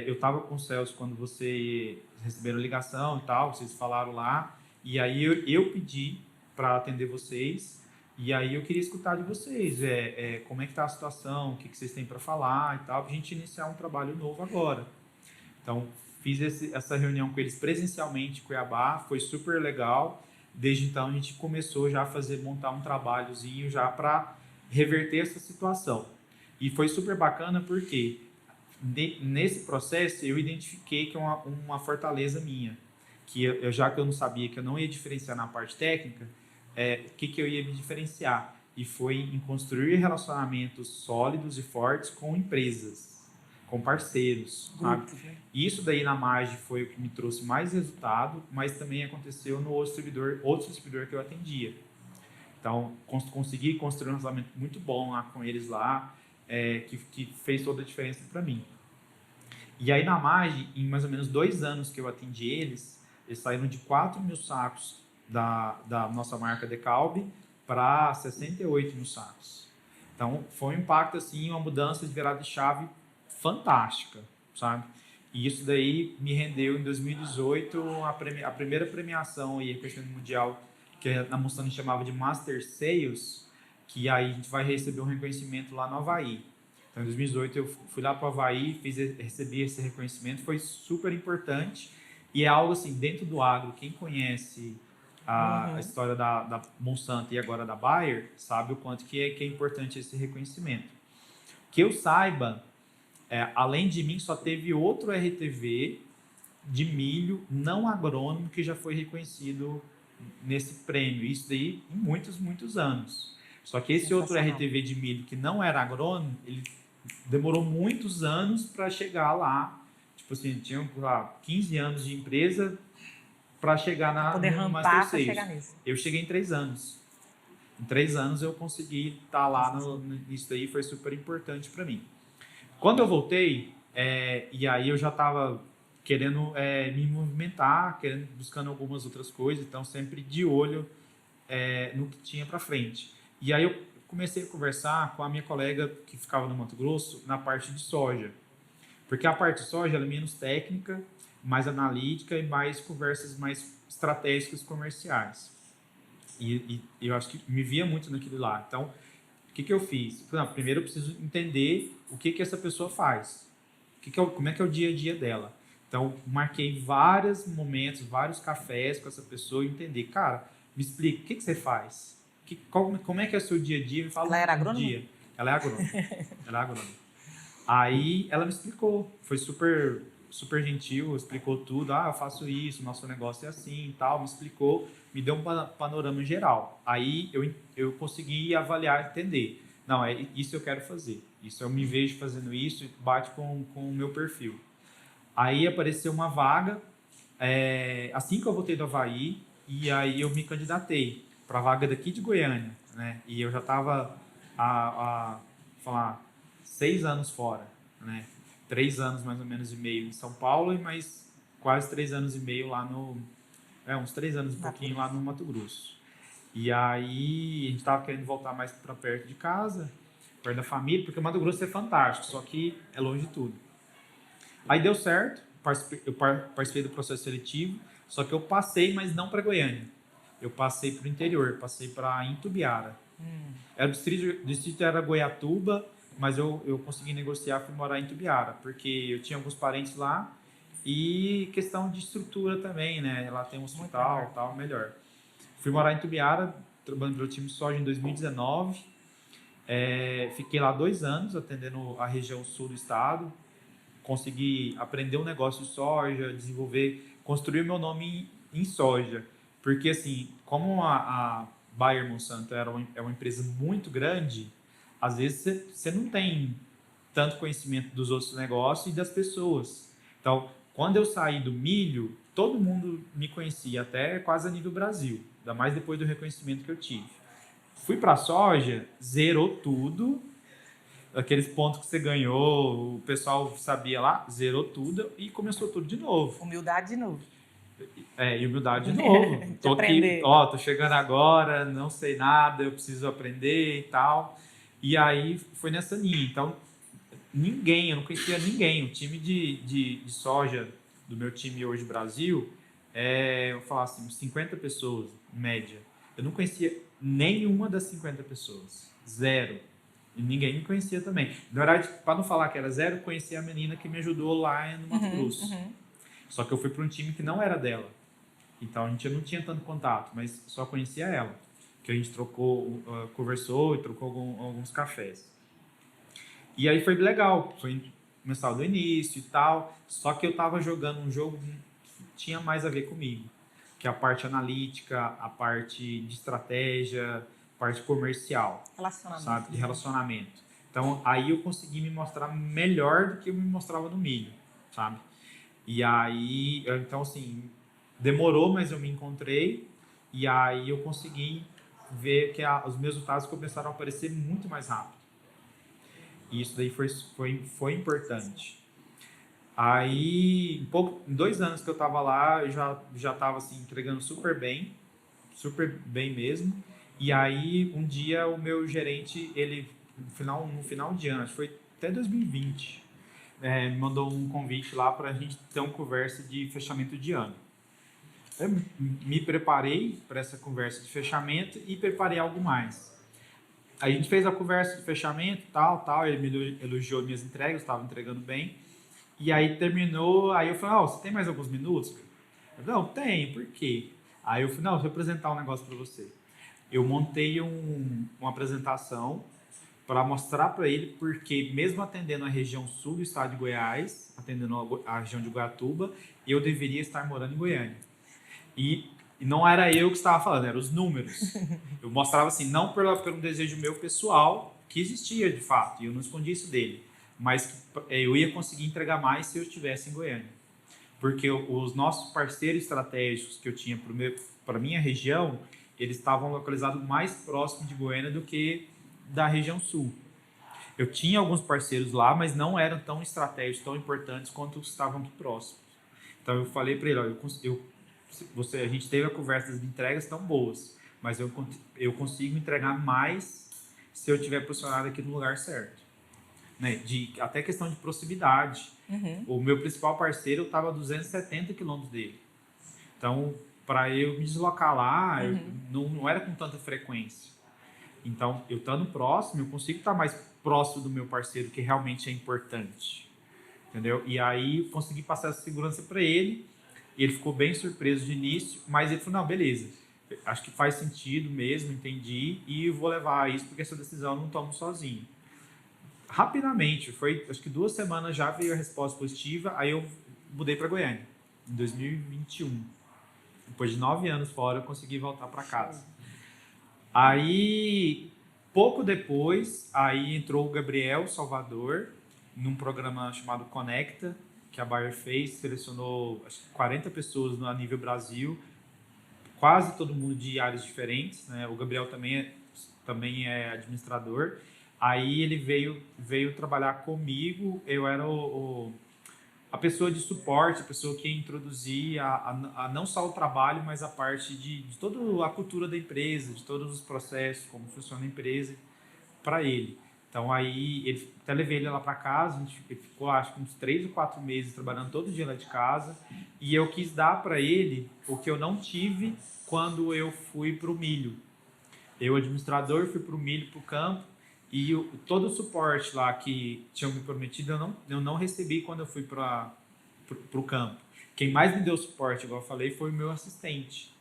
eu estava com o Celso quando vocês receberam ligação e tal, vocês falaram lá, e aí eu pedi para atender vocês, e aí eu queria escutar de vocês, como é que está a situação, o que vocês têm para falar e tal, para a gente iniciar um trabalho novo agora. Então, fiz essa reunião com eles presencialmente em Cuiabá, foi super legal. Desde então, a gente começou já a montar um trabalhozinho já para reverter essa situação. E foi super bacana porque nesse processo eu identifiquei que é uma fortaleza minha, que já que eu não sabia que eu não ia diferenciar na parte técnica, o que eu ia me diferenciar? E foi em construir relacionamentos sólidos e fortes com empresas, com parceiros, sabe? E isso daí na Mage foi o que me trouxe mais resultado, mas também aconteceu no outro distribuidor que eu atendia. Então, consegui construir um relacionamento muito bom lá com eles lá, que fez toda a diferença para mim. E aí na Mage, em mais ou menos 2 anos que eu atendi eles saíram de 4 mil sacos da nossa marca Decalb para 68 mil sacos. Então, foi um impacto, assim, uma mudança de virada de chave fantástica, sabe? E isso daí me rendeu, em 2018, a primeira premiação e reconhecimento mundial, que na Monsanto a gente chamava de Master Sales, que aí a gente vai receber um reconhecimento lá no Havaí. Então, em 2018, eu fui lá para o Havaí, recebi esse reconhecimento, foi super importante. E é algo assim, dentro do agro, quem conhece a história da Monsanto e agora da Bayer, sabe o quanto que é importante esse reconhecimento. Que eu saiba, além de mim, só teve outro RTV de milho não agrônomo que já foi reconhecido nesse prêmio. Isso daí em muitos, muitos anos. Só que esse outro RTV de milho que não era agrônomo, ele demorou muitos anos para chegar lá. Tipo assim, tinha 15 anos de empresa para chegar no Master Sales. Eu cheguei em 3 anos. Em 3 anos eu consegui estar lá nisso daí, foi super importante para mim. Quando eu voltei, e aí eu já estava querendo me movimentar, buscando algumas outras coisas, então sempre de olho no que tinha para frente. E aí eu comecei a conversar com a minha colega que ficava no Mato Grosso na parte de soja. Porque a parte de soja ela é menos técnica, mais analítica e mais conversas mais estratégicas comerciais. E eu acho que me via muito naquilo lá. Então, o que eu fiz? Primeiro eu preciso entender o que essa pessoa faz. Como é que é o dia a dia dela. Então, marquei vários momentos, vários cafés com essa pessoa e entender. Cara, me explica, o que você faz? Como é que é o seu dia a dia? Me fala ela era agrônoma? Ela é agrônoma. Ela é agrônoma. Aí ela me explicou, foi super, super gentil, explicou tudo. Eu faço isso, nosso negócio é assim e tal, me explicou, me deu um panorama geral. Aí eu consegui avaliar, entender. Não, isso eu quero fazer. Isso eu me vejo fazendo isso e bate com o meu perfil. Aí apareceu uma vaga, assim que eu voltei do Havaí, e aí eu me candidatei para a vaga daqui de Goiânia, né? E eu já estava falar 6 anos fora, né? 3 anos mais ou menos e meio em São Paulo e mais quase 3 anos e meio lá uns 3 anos e pouquinho lá no Mato Grosso. E aí a gente estava querendo voltar mais para perto de casa, perto da família, porque o Mato Grosso é fantástico, só que é longe de tudo. Aí deu certo, eu participei do processo seletivo, só que eu passei, mas não para Goiânia. Eu passei para o interior, passei para Itumbiara. O distrito era Goiatuba, mas eu consegui negociar, fui morar em Itumbiara, porque eu tinha alguns parentes lá e questão de estrutura também, né? Lá tem um hospital, tal, melhor. Fui morar em Itumbiara, trabalhando pelo time de soja em 2019. Fiquei lá 2 anos atendendo a região sul do estado. Consegui aprender um negócio de soja, desenvolver, construir meu nome em soja. Porque assim, como a Bayer Monsanto é uma empresa muito grande, às vezes você não tem tanto conhecimento dos outros negócios e das pessoas. Então, quando eu saí do milho, todo mundo me conhecia, até quase a nível Brasil, ainda mais depois do reconhecimento que eu tive. Fui para a soja, zerou tudo, aqueles pontos que você ganhou, o pessoal sabia lá, zerou tudo e começou tudo de novo. Humildade de novo. E humildade de novo. Tô aqui, tô chegando agora, não sei nada, eu preciso aprender e tal. E aí foi nessa linha. Então, eu não conhecia ninguém. O time de soja do meu time hoje Brasil, eu vou falar assim, uns 50 pessoas, média. Eu não conhecia nenhuma das 50 pessoas. Zero. E ninguém me conhecia também. Na verdade, para não falar que era zero, eu conhecia a menina que me ajudou lá no Mato Grosso. Só que eu fui para um time que não era dela. Então a gente não tinha tanto contato, mas só conhecia ela. Que a gente conversou e trocou alguns cafés. E aí foi legal, foi começar do início e tal. Só que eu estava jogando um jogo que tinha mais a ver comigo. Que é a parte analítica, a parte de estratégia, a parte comercial. Relacionamento. Sabe? De relacionamento. Então aí eu consegui me mostrar melhor do que eu me mostrava no milho, sabe? E aí, então assim, demorou, mas eu me encontrei e aí eu consegui ver que os meus resultados começaram a aparecer muito mais rápido. E isso daí foi importante. Aí, em 2 anos que eu estava lá, eu já estava assim, entregando super bem mesmo. E aí, um dia, o meu gerente, ele, no final de ano, acho que foi até 2020, me mandou um convite lá para a gente ter uma conversa de fechamento de ano. Eu me preparei para essa conversa de fechamento e preparei algo mais. A gente fez a conversa de fechamento, tal, ele me elogiou minhas entregas, estava entregando bem. E aí terminou, aí eu falei, você tem mais alguns minutos? Eu falei, não, tem, por quê? Aí eu falei, não, deixa eu apresentar um negócio para você. Eu montei uma apresentação para mostrar para ele porque, mesmo atendendo a região sul do estado de Goiás, atendendo a região de Goiatuba, eu deveria estar morando em Goiânia. E não era eu que estava falando, eram os números. Eu mostrava assim, não por um desejo meu pessoal, que existia de fato, e eu não escondi isso dele, mas eu ia conseguir entregar mais se eu estivesse em Goiânia. Porque os nossos parceiros estratégicos que eu tinha para a minha região, eles estavam localizados mais próximo de Goiânia do que da região sul. Eu tinha alguns parceiros lá, mas não eram tão estratégicos, tão importantes quanto os que estavam aqui próximos. Então eu falei para ele, a gente teve a conversa de entregas tão boas, mas eu consigo entregar mais se eu estiver posicionado aqui no lugar certo. Né? Até questão de proximidade. O meu principal parceiro, eu estava a 270 quilômetros dele. Então, para eu me deslocar lá, não era com tanta frequência. Então, eu estando próximo, eu consigo estar mais próximo do meu parceiro, que realmente é importante. Entendeu? E aí, eu consegui passar essa segurança para ele. E ele ficou bem surpreso de início, mas ele falou, não, beleza, acho que faz sentido mesmo, entendi, e vou levar isso porque essa decisão eu não tomo sozinho. Rapidamente, acho que 2 semanas já veio a resposta positiva, aí eu mudei para Goiânia, em 2021. Depois de 9 anos fora, eu consegui voltar para casa. Aí, pouco depois, aí entrou o Gabriel Salvador, num programa chamado Conecta, que a Bayer fez, selecionou acho que 40 pessoas a nível Brasil, quase todo mundo de áreas diferentes, né? O Gabriel também é administrador. Aí ele veio trabalhar comigo, eu era a pessoa de suporte, a pessoa que introduzia a não só o trabalho, mas a parte de toda a cultura da empresa, de todos os processos, como funciona a empresa, para ele. Então aí, até levei ele lá para casa, ele ficou acho que uns 3 ou 4 meses trabalhando todo dia lá de casa, e eu quis dar para ele o que eu não tive quando eu fui para o milho. Eu, administrador, fui para o milho, para o campo, e todo o suporte lá que tinham me prometido, eu não recebi quando eu fui para o campo. Quem mais me deu suporte, igual eu falei, foi o meu assistente.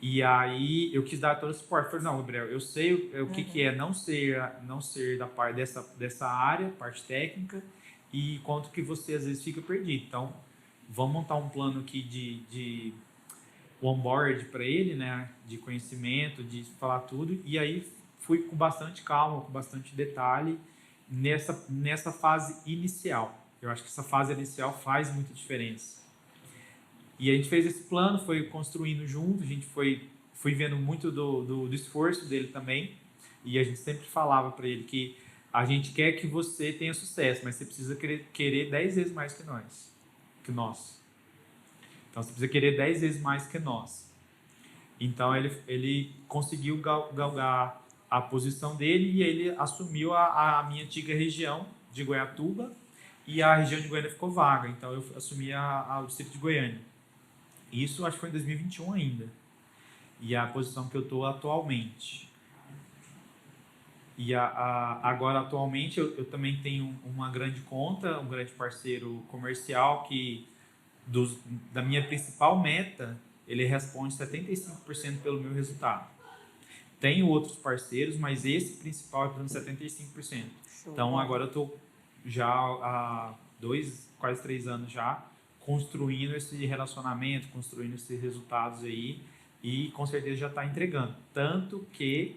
E aí eu quis dar todo o suporte. Falei, não, Gabriel, eu sei o que é não ser da parte dessa área, parte técnica, e quanto que você às vezes fica perdido. Então, vamos montar um plano aqui de onboard para ele, né? De conhecimento, de falar tudo. E aí fui com bastante calma, com bastante detalhe nessa fase inicial. Eu acho que essa fase inicial faz muita diferença. E a gente fez esse plano, foi construindo junto, a gente fui vendo muito do esforço dele também. E a gente sempre falava para ele que a gente quer que você tenha sucesso, mas você precisa querer 10 vezes mais que nós. Então você precisa querer 10 vezes mais que nós. Então ele conseguiu galgar a posição dele e ele assumiu a minha antiga região de Goiatuba e a região de Goiânia ficou vaga. Então eu assumi o distrito de Goiânia. Isso acho que foi em 2021 ainda. E a posição que eu estou atualmente. E agora, atualmente, eu também tenho uma grande conta, um grande parceiro comercial que, da minha principal meta, ele responde 75% pelo meu resultado. Tenho outros parceiros, mas esse principal é para 75%. Então, agora eu estou já há quase 3 anos já, construindo esse relacionamento, construindo esses resultados aí, e com certeza já está entregando. Tanto que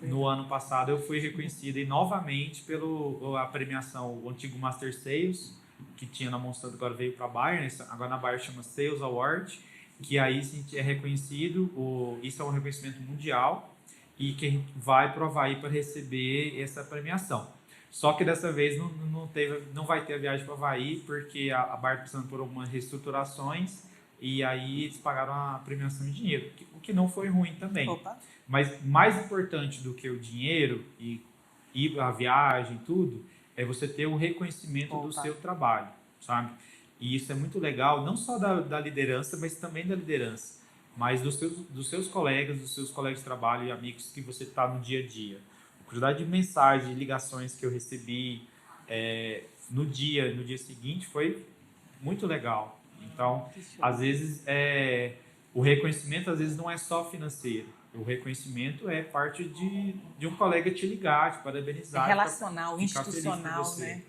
no ano passado eu fui reconhecido novamente pela premiação, o antigo Master Sales, que tinha na Monsanto, agora veio para a Bayer, agora na Bayer chama Sales Award, que aí sim é reconhecido, isso é um reconhecimento mundial, e que a gente vai para o Havaí para receber essa premiação. Só que dessa vez não vai ter a viagem para o Havaí, porque a Bayer está passando por algumas reestruturações, e aí eles pagaram a premiação em dinheiro, o que não foi ruim também. Opa. Mas mais importante do que o dinheiro e a viagem, tudo, é você ter o reconhecimento do seu trabalho, sabe? E isso é muito legal, não só da liderança, mas também da liderança, mas dos seus colegas de trabalho e amigos que você está no dia a dia. A quantidade de mensagens, ligações que eu recebi no dia seguinte foi muito legal. Então, às vezes, o reconhecimento às vezes não é só financeiro. O reconhecimento é parte de um colega te ligar, te parabenizar. É relacional, institucional, né?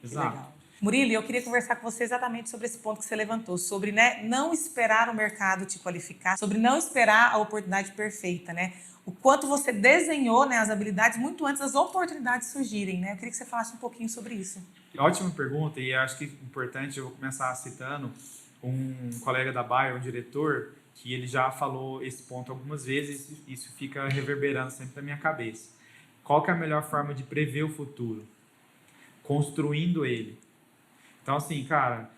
Exato. Legal. Murilo, eu queria conversar com você exatamente sobre esse ponto que você levantou, sobre não esperar o mercado te qualificar, sobre não esperar a oportunidade perfeita, né? O quanto você desenhou, né, as habilidades muito antes das oportunidades surgirem, né? Eu queria que você falasse um pouquinho sobre isso. Ótima pergunta, e acho que é importante, eu vou começar citando um colega da Bayer, um diretor, que ele já falou esse ponto algumas vezes, e isso fica reverberando sempre na minha cabeça. Qual que é a melhor forma de prever o futuro? Construindo ele. Então, assim, cara,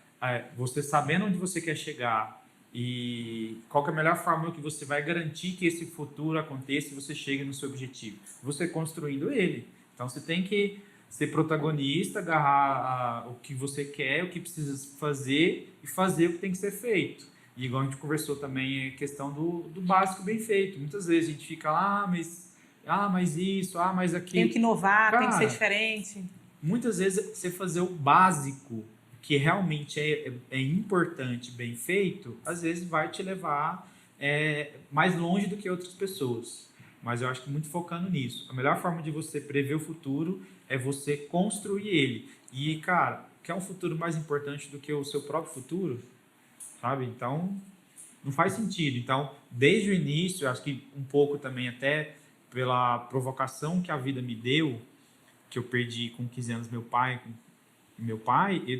você sabendo onde você quer chegar e qual que é a melhor forma que você vai garantir que esse futuro aconteça e você chegue no seu objetivo? Você construindo ele. Então, você tem que ser protagonista, agarrar o que você quer, o que precisa fazer e fazer o que tem que ser feito. E igual a gente conversou também, a questão do básico bem feito. Muitas vezes a gente fica lá, mas isso, mas aquilo. Tem que inovar, cara, tem que ser diferente. Muitas vezes você fazer o básico, que realmente é importante, bem feito, às vezes vai te levar mais longe do que outras pessoas. Mas eu acho que muito focando nisso. A melhor forma de você prever o futuro é você construir ele. E, cara, quer um futuro mais importante do que o seu próprio futuro? Sabe? Então, não faz sentido. Então, desde o início, acho que um pouco também até pela provocação que a vida me deu, que eu perdi com 15 anos meu pai,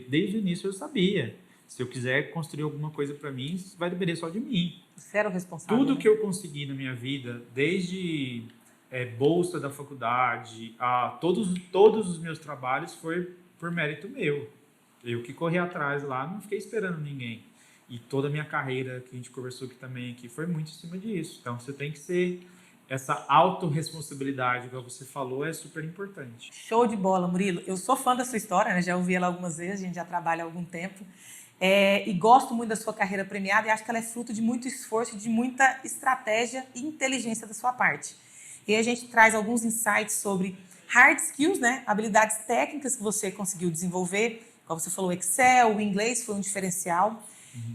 desde o início eu sabia. Se eu quiser construir alguma coisa para mim, isso vai depender só de mim. Você era o responsável. Tudo, né? que eu consegui na minha vida, desde bolsa da faculdade, a todos os meus trabalhos, foi por mérito meu. Eu que corri atrás lá, não fiquei esperando ninguém. E toda a minha carreira, que a gente conversou aqui também, foi muito em cima disso. Então, você tem que ser... Essa autorresponsabilidade, como você falou, é super importante. Show de bola, Murilo. Eu sou fã da sua história, né? Já ouvi ela algumas vezes, a gente já trabalha há algum tempo. E gosto muito da sua carreira premiada e acho que ela é fruto de muito esforço, de muita estratégia e inteligência da sua parte. E a gente traz alguns insights sobre hard skills, né? Habilidades técnicas que você conseguiu desenvolver. Como você falou, Excel, o inglês foi um diferencial.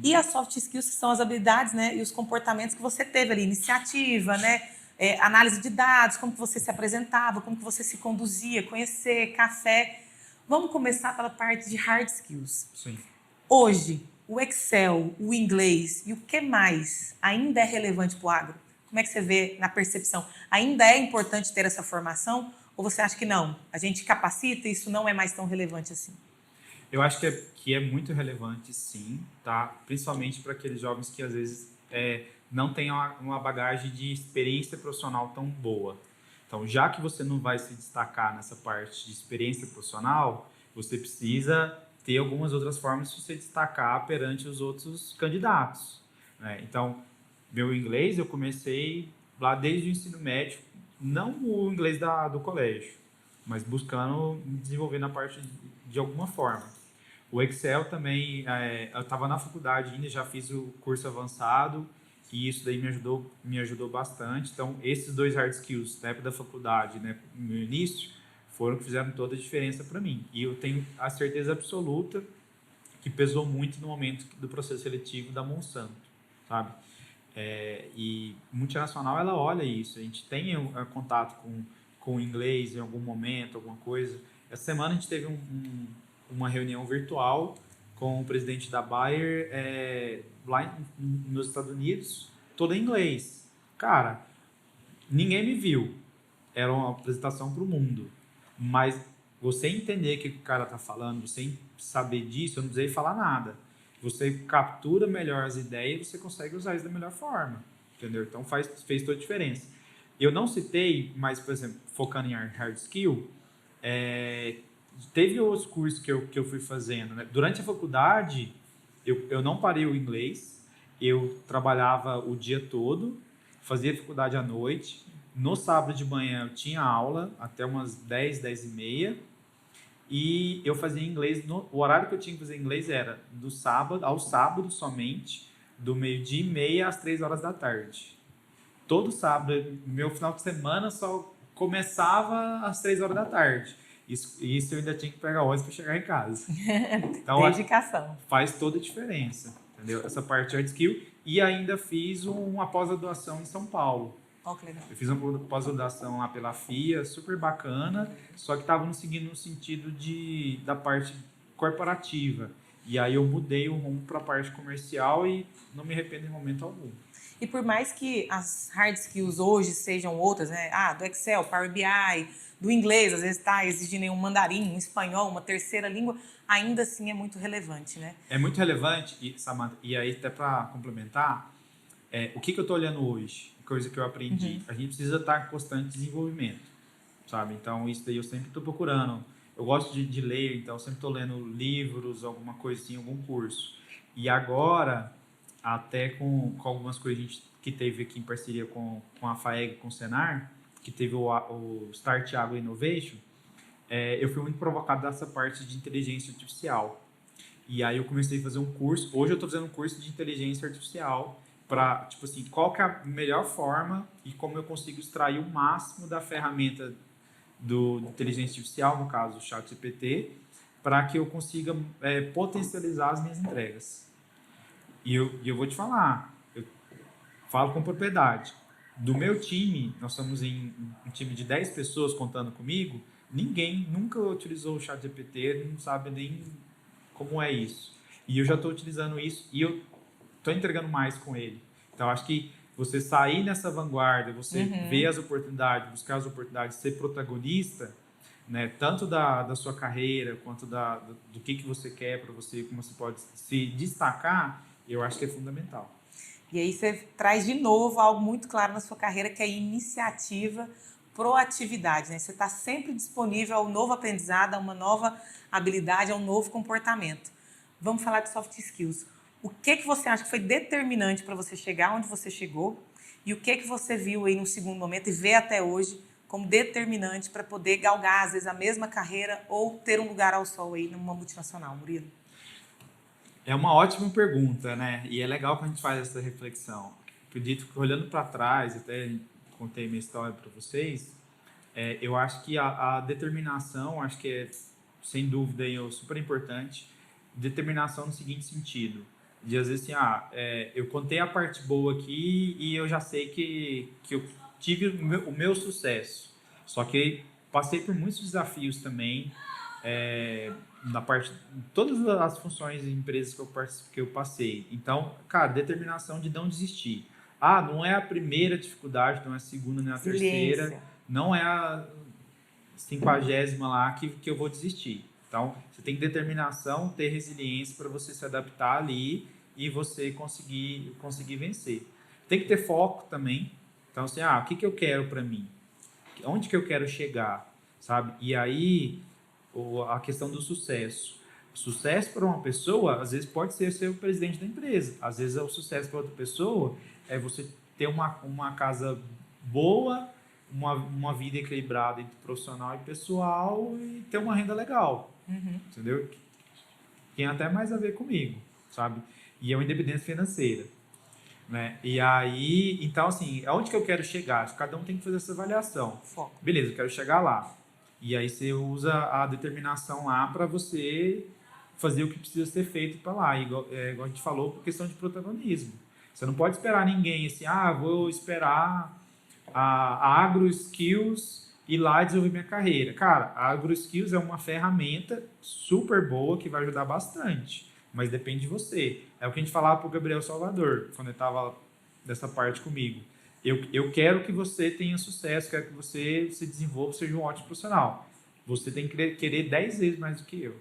E as soft skills, que são as habilidades, né? E os comportamentos que você teve ali, iniciativa, né? Análise de dados, como que você se apresentava, como que você se conduzia, conhecer, café. Vamos começar pela parte de hard skills. Sim. Hoje, o Excel, o inglês e o que mais ainda é relevante para o agro? Como é que você vê na percepção? Ainda é importante ter essa formação ou você acha que não? A gente capacita e isso não é mais tão relevante assim? Eu acho que é muito relevante, sim, tá? Principalmente para aqueles jovens que às vezes não têm uma bagagem de experiência profissional tão boa. Então, já que você não vai se destacar nessa parte de experiência profissional, você precisa ter algumas outras formas de se destacar perante os outros candidatos, né? Então, meu inglês eu comecei lá desde o ensino médio, não o inglês do colégio, mas buscando me desenvolver na parte de alguma forma. O Excel também, eu estava na faculdade ainda, já fiz o curso avançado e isso daí me ajudou bastante. Então, esses dois hard skills, na época da faculdade, né, no início, foram que fizeram toda a diferença para mim. E eu tenho a certeza absoluta que pesou muito no momento do processo seletivo da Monsanto, sabe? E multinacional, ela olha isso. A gente tem contato com o inglês em algum momento, alguma coisa. Essa semana a gente teve uma reunião virtual com o presidente da Bayer lá nos Estados Unidos, toda em inglês. Cara, ninguém me viu. Era uma apresentação para o mundo. Mas você entender o que o cara está falando, você saber disso, eu não precisei falar nada. Você captura melhor as ideias e você consegue usar isso da melhor forma. Entendeu? Então fez toda a diferença. Eu não citei, mas, por exemplo, focando em hard skill, teve os cursos que eu fui fazendo, né? Durante a faculdade, eu não parei o inglês, eu trabalhava o dia todo, fazia faculdade à noite, no sábado de manhã eu tinha aula até umas 10, 10 e meia, e eu fazia inglês, o horário que eu tinha que fazer inglês era do sábado ao sábado somente, do meio-dia e meia às 3 horas da tarde. Todo sábado, meu final de semana só começava às 3 horas da tarde. Isso eu ainda tinha que pegar ônibus para chegar em casa. Então, dedicação. Faz toda a diferença, entendeu? Essa parte de hard skill. E ainda fiz uma pós-graduação em São Paulo. Oh, que legal. Eu fiz uma pós-graduação lá pela FIA, super bacana, só que estava seguindo no sentido da parte corporativa. E aí eu mudei o rumo para a parte comercial e não me arrependo em momento algum. E por mais que as hard skills hoje sejam outras, né? Do Excel, Power BI, do inglês, às vezes está exigindo um mandarim, um espanhol, uma terceira língua, ainda assim é muito relevante, né? É muito relevante, Samantha, e aí até para complementar, o que eu estou olhando hoje, coisa que eu aprendi, a gente precisa estar em constante desenvolvimento, sabe? Então isso daí eu sempre estou procurando. Eu gosto de ler, então eu sempre estou lendo livros, alguma coisa assim, algum curso. E agora, até com algumas coisas que teve aqui em parceria com a FAEG, com o Senar, que teve o Start Agro Innovation, eu fui muito provocado dessa parte de inteligência artificial. E aí eu comecei a fazer um curso, hoje eu estou fazendo um curso de inteligência artificial para, tipo assim, qual que é a melhor forma e como eu consigo extrair o máximo da ferramenta do inteligência artificial, no caso o ChatGPT, para que eu consiga potencializar as minhas entregas. E eu vou te falar, eu falo com propriedade. Do meu time, nós somos em um time de 10 pessoas contando comigo, ninguém nunca utilizou o ChatGPT, não sabe nem como é isso. E eu já estou utilizando isso e eu estou entregando mais com ele. Então, acho que você sair nessa vanguarda, você ver as oportunidades, buscar as oportunidades, ser protagonista, né, tanto da sua carreira quanto do que você quer para você, como você pode se destacar, eu acho que é fundamental. E aí você traz de novo algo muito claro na sua carreira, que é a iniciativa, proatividade, né? Você está sempre disponível ao novo aprendizado, a uma nova habilidade, a um novo comportamento. Vamos falar de soft skills. O que você acha que foi determinante para você chegar onde você chegou? E o que você viu aí no segundo momento e vê até hoje como determinante para poder galgar, às vezes, a mesma carreira ou ter um lugar ao sol aí numa multinacional, Murilo? É uma ótima pergunta, né? E é legal quando a gente faz essa reflexão. Acredito que olhando para trás, até contei minha história para vocês, eu acho que a determinação, acho que é, sem dúvida, super importante. Determinação no seguinte sentido, de às vezes assim, eu contei a parte boa aqui e eu já sei que eu tive o meu sucesso. Só que passei por muitos desafios também, na parte, todas as funções e empresas que eu passei. Então, cara, determinação de não desistir. Não é a primeira dificuldade, não é a segunda, nem a terceira, não é a 50ª lá que eu vou desistir. Então, você tem determinação, ter resiliência para você se adaptar ali e você conseguir vencer. Tem que ter foco também. Então, assim, o que eu quero para mim? Onde que eu quero chegar? Sabe? E aí, a questão do sucesso. Sucesso para uma pessoa, às vezes, pode ser o presidente da empresa. Às vezes, o sucesso para outra pessoa é você ter uma casa boa, uma vida equilibrada entre profissional e pessoal e ter uma renda legal. Entendeu? Tem até mais a ver comigo, sabe? E é uma independência financeira, né? E aí, então, assim, aonde que eu quero chegar? Cada um tem que fazer essa avaliação. Foco. Beleza, eu quero chegar lá. E aí você usa a determinação lá para você fazer o que precisa ser feito para lá. Igual a gente falou, por questão de protagonismo. Você não pode esperar ninguém assim, vou esperar a AgroSkills ir lá desenvolver minha carreira. Cara, a AgroSkills é uma ferramenta super boa que vai ajudar bastante, mas depende de você. É o que a gente falava para o Gabriel Salvador, quando ele estava dessa parte comigo. Eu quero que você tenha sucesso, quero que você se desenvolva, seja um ótimo profissional. Você tem que querer 10 vezes mais do que eu,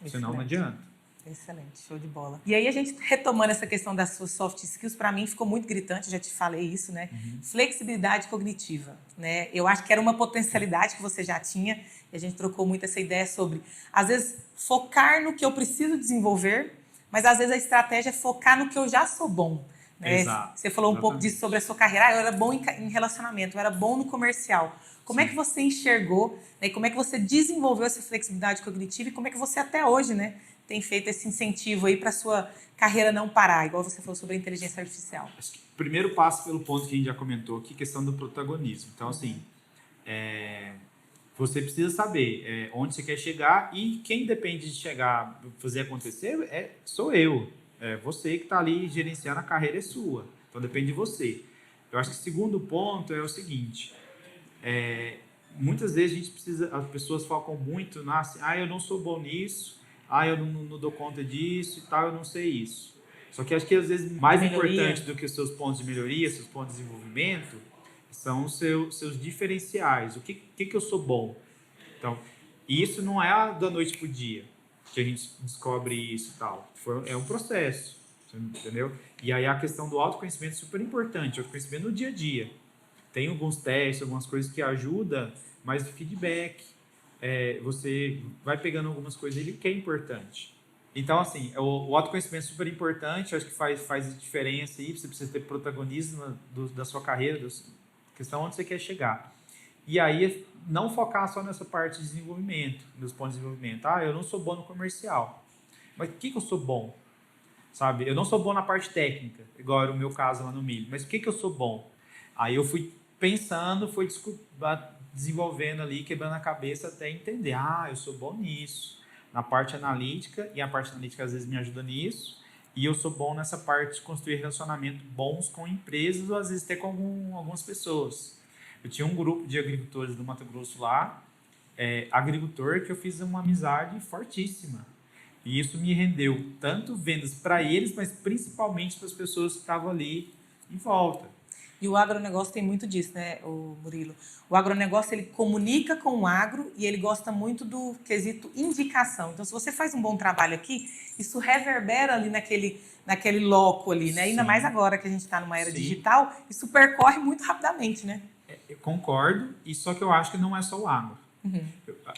senão não adianta. Excelente, show de bola. E aí a gente retomando essa questão das suas soft skills, para mim ficou muito gritante, já te falei isso, né? Flexibilidade cognitiva, né? Eu acho que era uma potencialidade que você já tinha e a gente trocou muito essa ideia sobre, às vezes, focar no que eu preciso desenvolver, mas às vezes a estratégia é focar no que eu já sou bom. Né? Exato. Você falou um pouco disso sobre a sua carreira. Eu era bom em relacionamento, eu era bom no comercial. Como é que você enxergou, né? Como é que você desenvolveu essa flexibilidade cognitiva e como é que você até hoje, né, tem feito esse incentivo aí para sua carreira não parar, igual você falou sobre a inteligência artificial? Acho que o primeiro passo pelo ponto que a gente já comentou aqui, questão do protagonismo. Então, assim, você precisa saber onde você quer chegar e quem depende de chegar, fazer acontecer, sou eu. Você que está ali gerenciando a carreira é sua. Então, depende de você. Eu acho que o segundo ponto é o seguinte, muitas vezes a gente precisa, as pessoas focam muito assim, eu não sou bom nisso, eu não dou conta disso e tal, eu não sei isso. Só que acho que às vezes mais importante do que os seus pontos de melhoria, seus pontos de desenvolvimento, são os seus diferenciais. O que eu sou bom? Então, isso não é da noite pro dia que a gente descobre isso e tal. É um processo, entendeu? E aí a questão do autoconhecimento é super importante, autoconhecimento no dia a dia. Tem alguns testes, algumas coisas que ajudam, mas o feedback, você vai pegando algumas coisas ali que é importante. Então, assim, o autoconhecimento é super importante, acho que faz diferença aí, você precisa ter protagonismo da sua carreira, da questão onde você quer chegar. E aí, não focar só nessa parte de desenvolvimento, nos pontos de desenvolvimento. Eu não sou bom no comercial, mas o que eu sou bom? Sabe? Eu não sou bom na parte técnica, igual era o meu caso lá no milho, mas o que eu sou bom? Aí eu fui pensando, fui desenvolvendo ali, quebrando a cabeça até entender, eu sou bom nisso, na parte analítica, e a parte analítica às vezes me ajuda nisso, e eu sou bom nessa parte de construir relacionamentos bons com empresas, ou às vezes até com algumas pessoas. Eu tinha um grupo de agricultores do Mato Grosso lá, agricultor, que eu fiz uma amizade fortíssima. E isso me rendeu tanto vendas para eles, mas principalmente para as pessoas que estavam ali em volta. E o agronegócio tem muito disso, né, Murilo? O agronegócio, ele comunica com o agro e ele gosta muito do quesito indicação. Então, se você faz um bom trabalho aqui, isso reverbera ali naquele loco ali, né? Ainda mais agora que a gente está numa era digital, isso percorre muito rapidamente, né? Eu concordo, e só que eu acho que não é só o agro.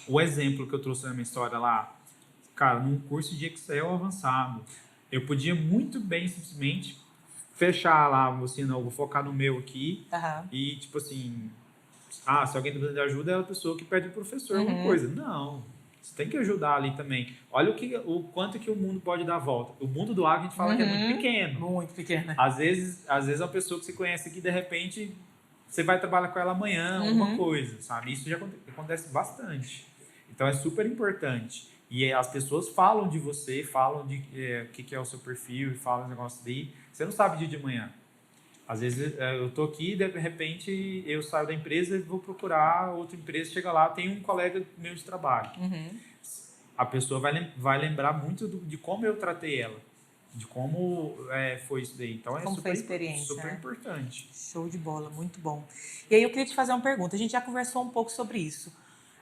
O exemplo que eu trouxe na minha história lá, cara, num curso de Excel avançado, eu podia muito bem simplesmente fechar lá, assim, não, vou focar no meu aqui, e tipo assim, se alguém tá precisando de ajuda, é a pessoa que pede o professor alguma coisa. Não, você tem que ajudar ali também. Olha o quanto que o mundo pode dar a volta. O mundo do agro a gente fala que é muito pequeno. Muito pequeno. Às vezes a pessoa que você conhece aqui, de repente, você vai trabalhar com ela amanhã, alguma coisa, sabe? Isso já acontece bastante. Então é super importante. E as pessoas falam de você, falam de o que é o seu perfil, falam um negócio daí. Você não sabe dia de manhã. Às vezes eu tô aqui, de repente eu saio da empresa e vou procurar outra empresa, chega lá, tem um colega meu de trabalho. A pessoa vai lembrar muito de como eu tratei ela, de como foi isso daí. Então como foi a experiência, super importante. Show de bola, muito bom. E aí eu queria te fazer uma pergunta. A gente já conversou um pouco sobre isso.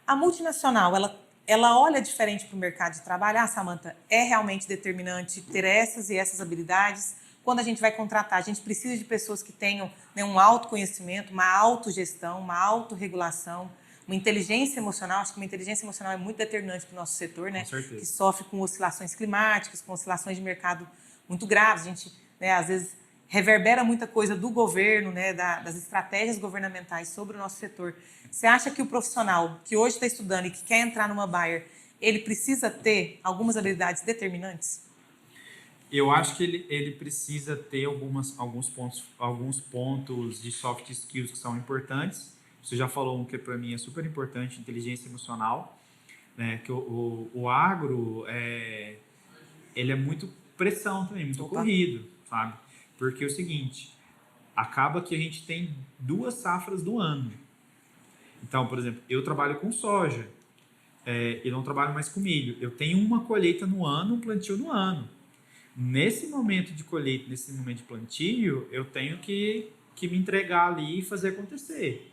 A multinacional, ela ela olha diferente para o mercado de trabalho. Ah, Samantha, é realmente determinante ter essas e essas habilidades. Quando a gente vai contratar, a gente precisa de pessoas que tenham, né, um autoconhecimento, uma autogestão, uma autorregulação, uma inteligência emocional. Acho que uma inteligência emocional é muito determinante para o nosso setor, né? Com certeza. Que sofre com oscilações climáticas, com oscilações de mercado muito graves. A gente, né, às vezes, reverbera muita coisa do governo, né, das estratégias governamentais sobre o nosso setor. Você acha que o profissional que hoje está estudando e que quer entrar numa Bayer, ele precisa ter algumas habilidades determinantes? Eu acho que ele precisa ter alguns pontos de soft skills que são importantes. Você já falou um que para mim é super importante, inteligência emocional, né? Que o agro, ele é muito pressão também, muito corrido, sabe? Porque é o seguinte, acaba que a gente tem 2 safras do ano. Então, por exemplo, eu trabalho com soja, eu não trabalho mais com milho. Eu tenho uma colheita no ano, um plantio no ano. Nesse momento de colheita, nesse momento de plantio, eu tenho que me entregar ali e fazer acontecer.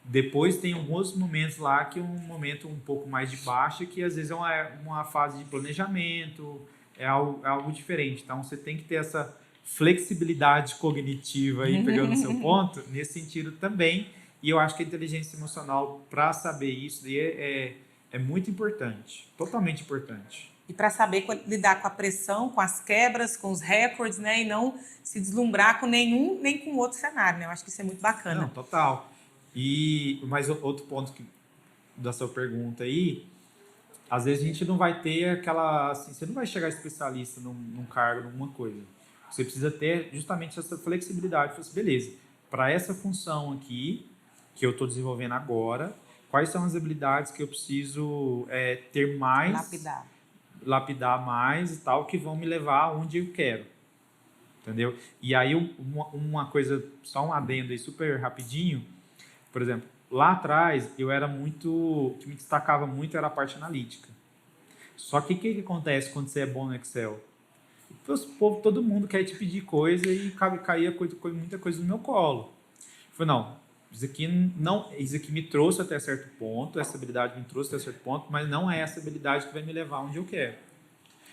Depois tem alguns momentos lá que é um momento um pouco mais de baixa, que às vezes é uma fase de planejamento, é algo diferente. Então você tem que ter essa flexibilidade cognitiva aí, pegando o seu ponto, nesse sentido também. E eu acho que a inteligência emocional, para saber isso, é muito importante, totalmente importante. E para saber lidar com a pressão, com as quebras, com os recordes, né? E não se deslumbrar com nenhum nem com outro cenário, né? Eu acho que isso é muito bacana. Não, total. Mas outro ponto da sua pergunta aí, às vezes a gente não vai ter aquela... Assim, você não vai chegar especialista num cargo, numa coisa. Você precisa ter justamente essa flexibilidade. Assim, beleza, para essa função aqui, que eu estou desenvolvendo agora, quais são as habilidades que eu preciso ter mais... lapidar mais e tal, que vão me levar aonde eu quero, entendeu? E aí uma coisa, só um adendo aí super rapidinho, por exemplo, lá atrás eu era muito, o que me destacava muito era a parte analítica. Só que o que acontece quando você é bom no Excel? Todo mundo quer te pedir coisa e caía muita coisa no meu colo. Eu falei, não, isso aqui me trouxe até certo ponto, essa habilidade me trouxe até certo ponto, mas não é essa habilidade que vai me levar onde eu quero.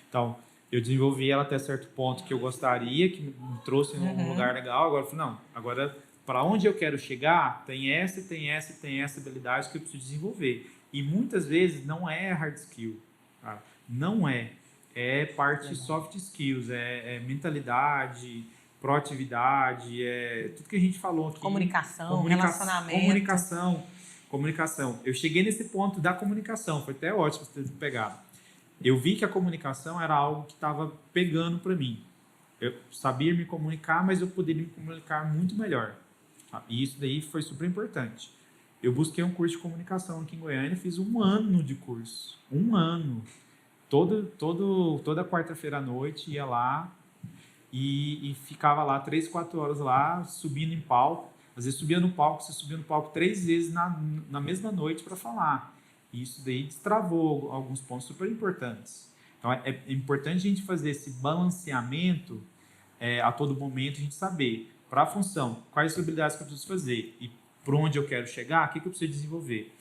Então, eu desenvolvi ela até certo ponto que eu gostaria, que me trouxe em um lugar legal. Agora eu falei, não, agora para onde eu quero chegar, tem essa, tem essa, tem essa habilidade que eu preciso desenvolver. E muitas vezes não é hard skill, tá? Não é. É parte de soft skills, é mentalidade, proatividade, tudo que a gente falou aqui. Comunicação, relacionamento. Comunicação. Eu cheguei nesse ponto da comunicação, foi até ótimo você ter pegado. Eu vi que a comunicação era algo que estava pegando para mim. Eu sabia me comunicar, mas eu poderia me comunicar muito melhor. E isso daí foi super importante. Eu busquei um curso de comunicação aqui em Goiânia, fiz 1 ano de curso. 1 ano. Toda quarta-feira à noite ia lá e ficava lá 3, 4 horas lá, subindo em palco. Às vezes você subia no palco 3 vezes na mesma noite para falar. E isso daí destravou alguns pontos super importantes. Então é importante a gente fazer esse balanceamento a todo momento, a gente saber, para a função, quais as habilidades que eu preciso fazer e para onde eu quero chegar, o que eu preciso desenvolver.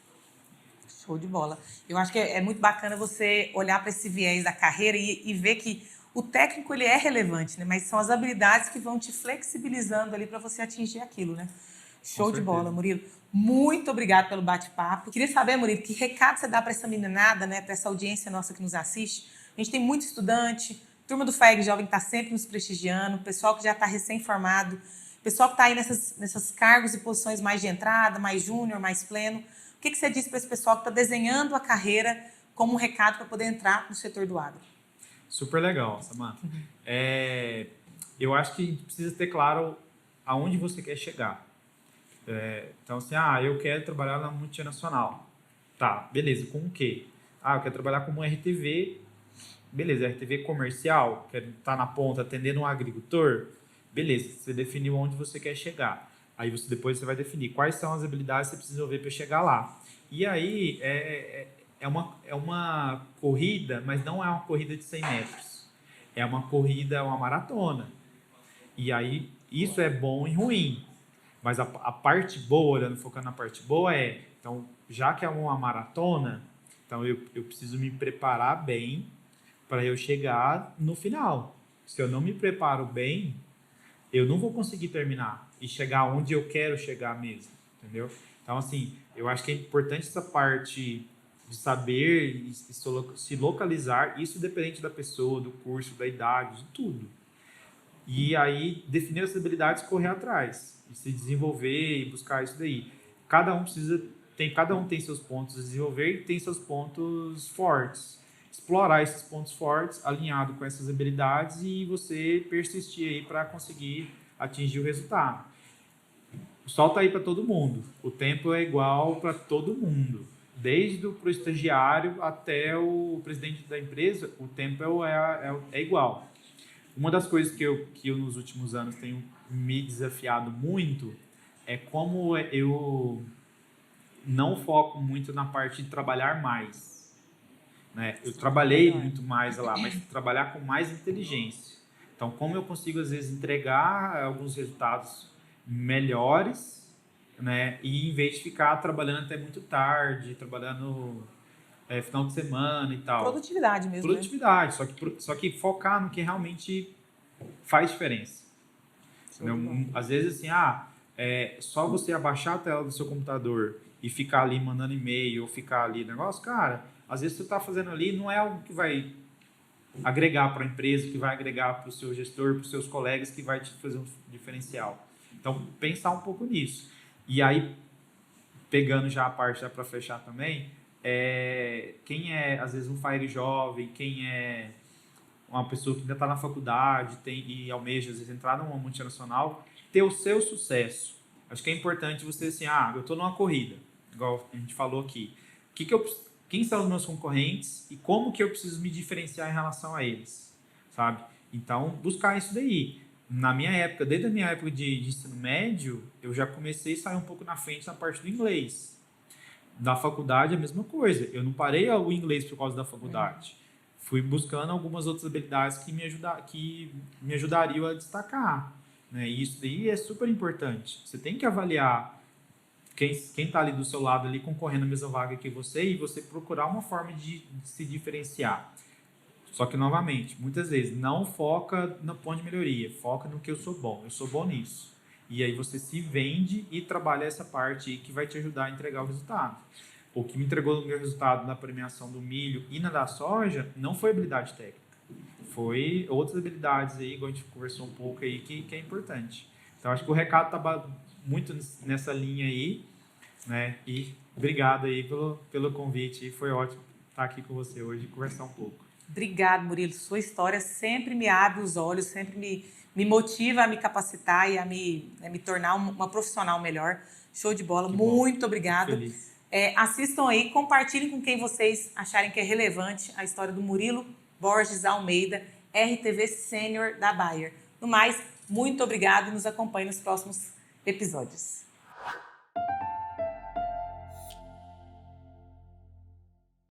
Show de bola. Eu acho que é muito bacana você olhar para esse viés da carreira e ver que o técnico ele é relevante, né? Mas são as habilidades que vão te flexibilizando ali para você atingir aquilo, né? Show de bola, Murilo. Muito obrigada pelo bate-papo. Queria saber, Murilo, que recado você dá para essa meninada, né? Para essa audiência nossa que nos assiste. A gente tem muito estudante, turma do FAEG Jovem está sempre nos prestigiando, pessoal que já está recém-formado, pessoal que está aí nessas cargos e posições mais de entrada, mais júnior, mais pleno. O que você diz para esse pessoal que está desenhando a carreira como um recado para poder entrar no setor do agro? Super legal, Samantha. Eu acho que a gente precisa ter claro aonde você quer chegar. Então, assim, eu quero trabalhar na multinacional. Tá, beleza, com o quê? Eu quero trabalhar como RTV. Beleza, RTV comercial, quero estar na ponta atendendo um agricultor. Beleza, você definiu onde você quer chegar. Aí depois você vai definir quais são as habilidades que você precisa desenvolver para chegar lá. E aí é uma corrida, mas não é uma corrida de 100 metros. É uma corrida, é uma maratona. E aí isso é bom e ruim. Mas a parte boa, focando na parte boa então, já que é uma maratona, Então, eu preciso me preparar bem para eu chegar no final. Se eu não me preparo bem, eu não vou conseguir terminar e chegar onde eu quero chegar mesmo, entendeu? Então, assim, eu acho que é importante essa parte de saber e se localizar, isso dependente da pessoa, do curso, da idade, de tudo. E aí, definir as habilidades, correr atrás, e se desenvolver e buscar isso daí. Cada um tem seus pontos a desenvolver e tem seus pontos fortes. Explorar esses pontos fortes, alinhado com essas habilidades, e você persistir aí para conseguir atingir o resultado. O sol tá aí para todo mundo. O tempo é igual para todo mundo. Desde o pro estagiário até o presidente da empresa, o tempo é igual. Uma das coisas que eu nos últimos anos tenho me desafiado muito é como eu não foco muito na parte de trabalhar mais, né? Eu trabalhei muito mais lá, mas trabalhar com mais inteligência. Então, como eu consigo, às vezes, entregar alguns resultados melhores, né? E em vez de ficar trabalhando até muito tarde, trabalhando final de semana e tal. Produtividade mesmo, Produtividade, né? Só que focar no que realmente faz diferença. Às vezes, assim, só você abaixar a tela do seu computador e ficar ali mandando e-mail ou ficar ali negócio, cara, às vezes você está fazendo ali não é algo que vai agregar para a empresa, que vai agregar para o seu gestor, para os seus colegas, que vai te fazer um diferencial. Então, pensar um pouco nisso. E aí, pegando já a parte para fechar também, quem é, às vezes, um fire jovem, quem é uma pessoa que ainda está na faculdade e almeja, às vezes, entrar numa multinacional, ter o seu sucesso. Acho que é importante você, assim, eu estou numa corrida, igual a gente falou aqui. Quem são os meus concorrentes e como que eu preciso me diferenciar em relação a eles, sabe? Então, buscar isso daí. Na minha época, desde a minha época de ensino médio, eu já comecei a sair um pouco na frente na parte do inglês. Da faculdade, a mesma coisa. Eu não parei o inglês por causa da faculdade. Fui buscando algumas outras habilidades que me ajudariam a destacar, né? E isso daí é super importante. Você tem que avaliar quem está ali do seu lado, ali concorrendo na mesma vaga que você, e você procurar uma forma de se diferenciar. Só que, novamente, muitas vezes, não foca no ponto de melhoria, foca no que eu sou bom nisso. E aí você se vende e trabalha essa parte aí que vai te ajudar a entregar o resultado. O que me entregou o meu resultado na premiação do milho e na da soja não foi habilidade técnica. Foi outras habilidades aí, igual a gente conversou um pouco aí, que é importante. Então, acho que o recado está muito nessa linha aí, né? E obrigado aí pelo convite. Foi ótimo estar aqui com você hoje e conversar um pouco. Obrigado, Murilo. Sua história sempre me abre os olhos, sempre me motiva a me capacitar e a me tornar uma profissional melhor. Show de bola. Muito obrigado. Feliz. Assistam aí, compartilhem com quem vocês acharem que é relevante a história do Murilo Borges Almeida, RTV Sênior da Bayer. No mais, muito obrigado e nos acompanhe nos próximos episódios.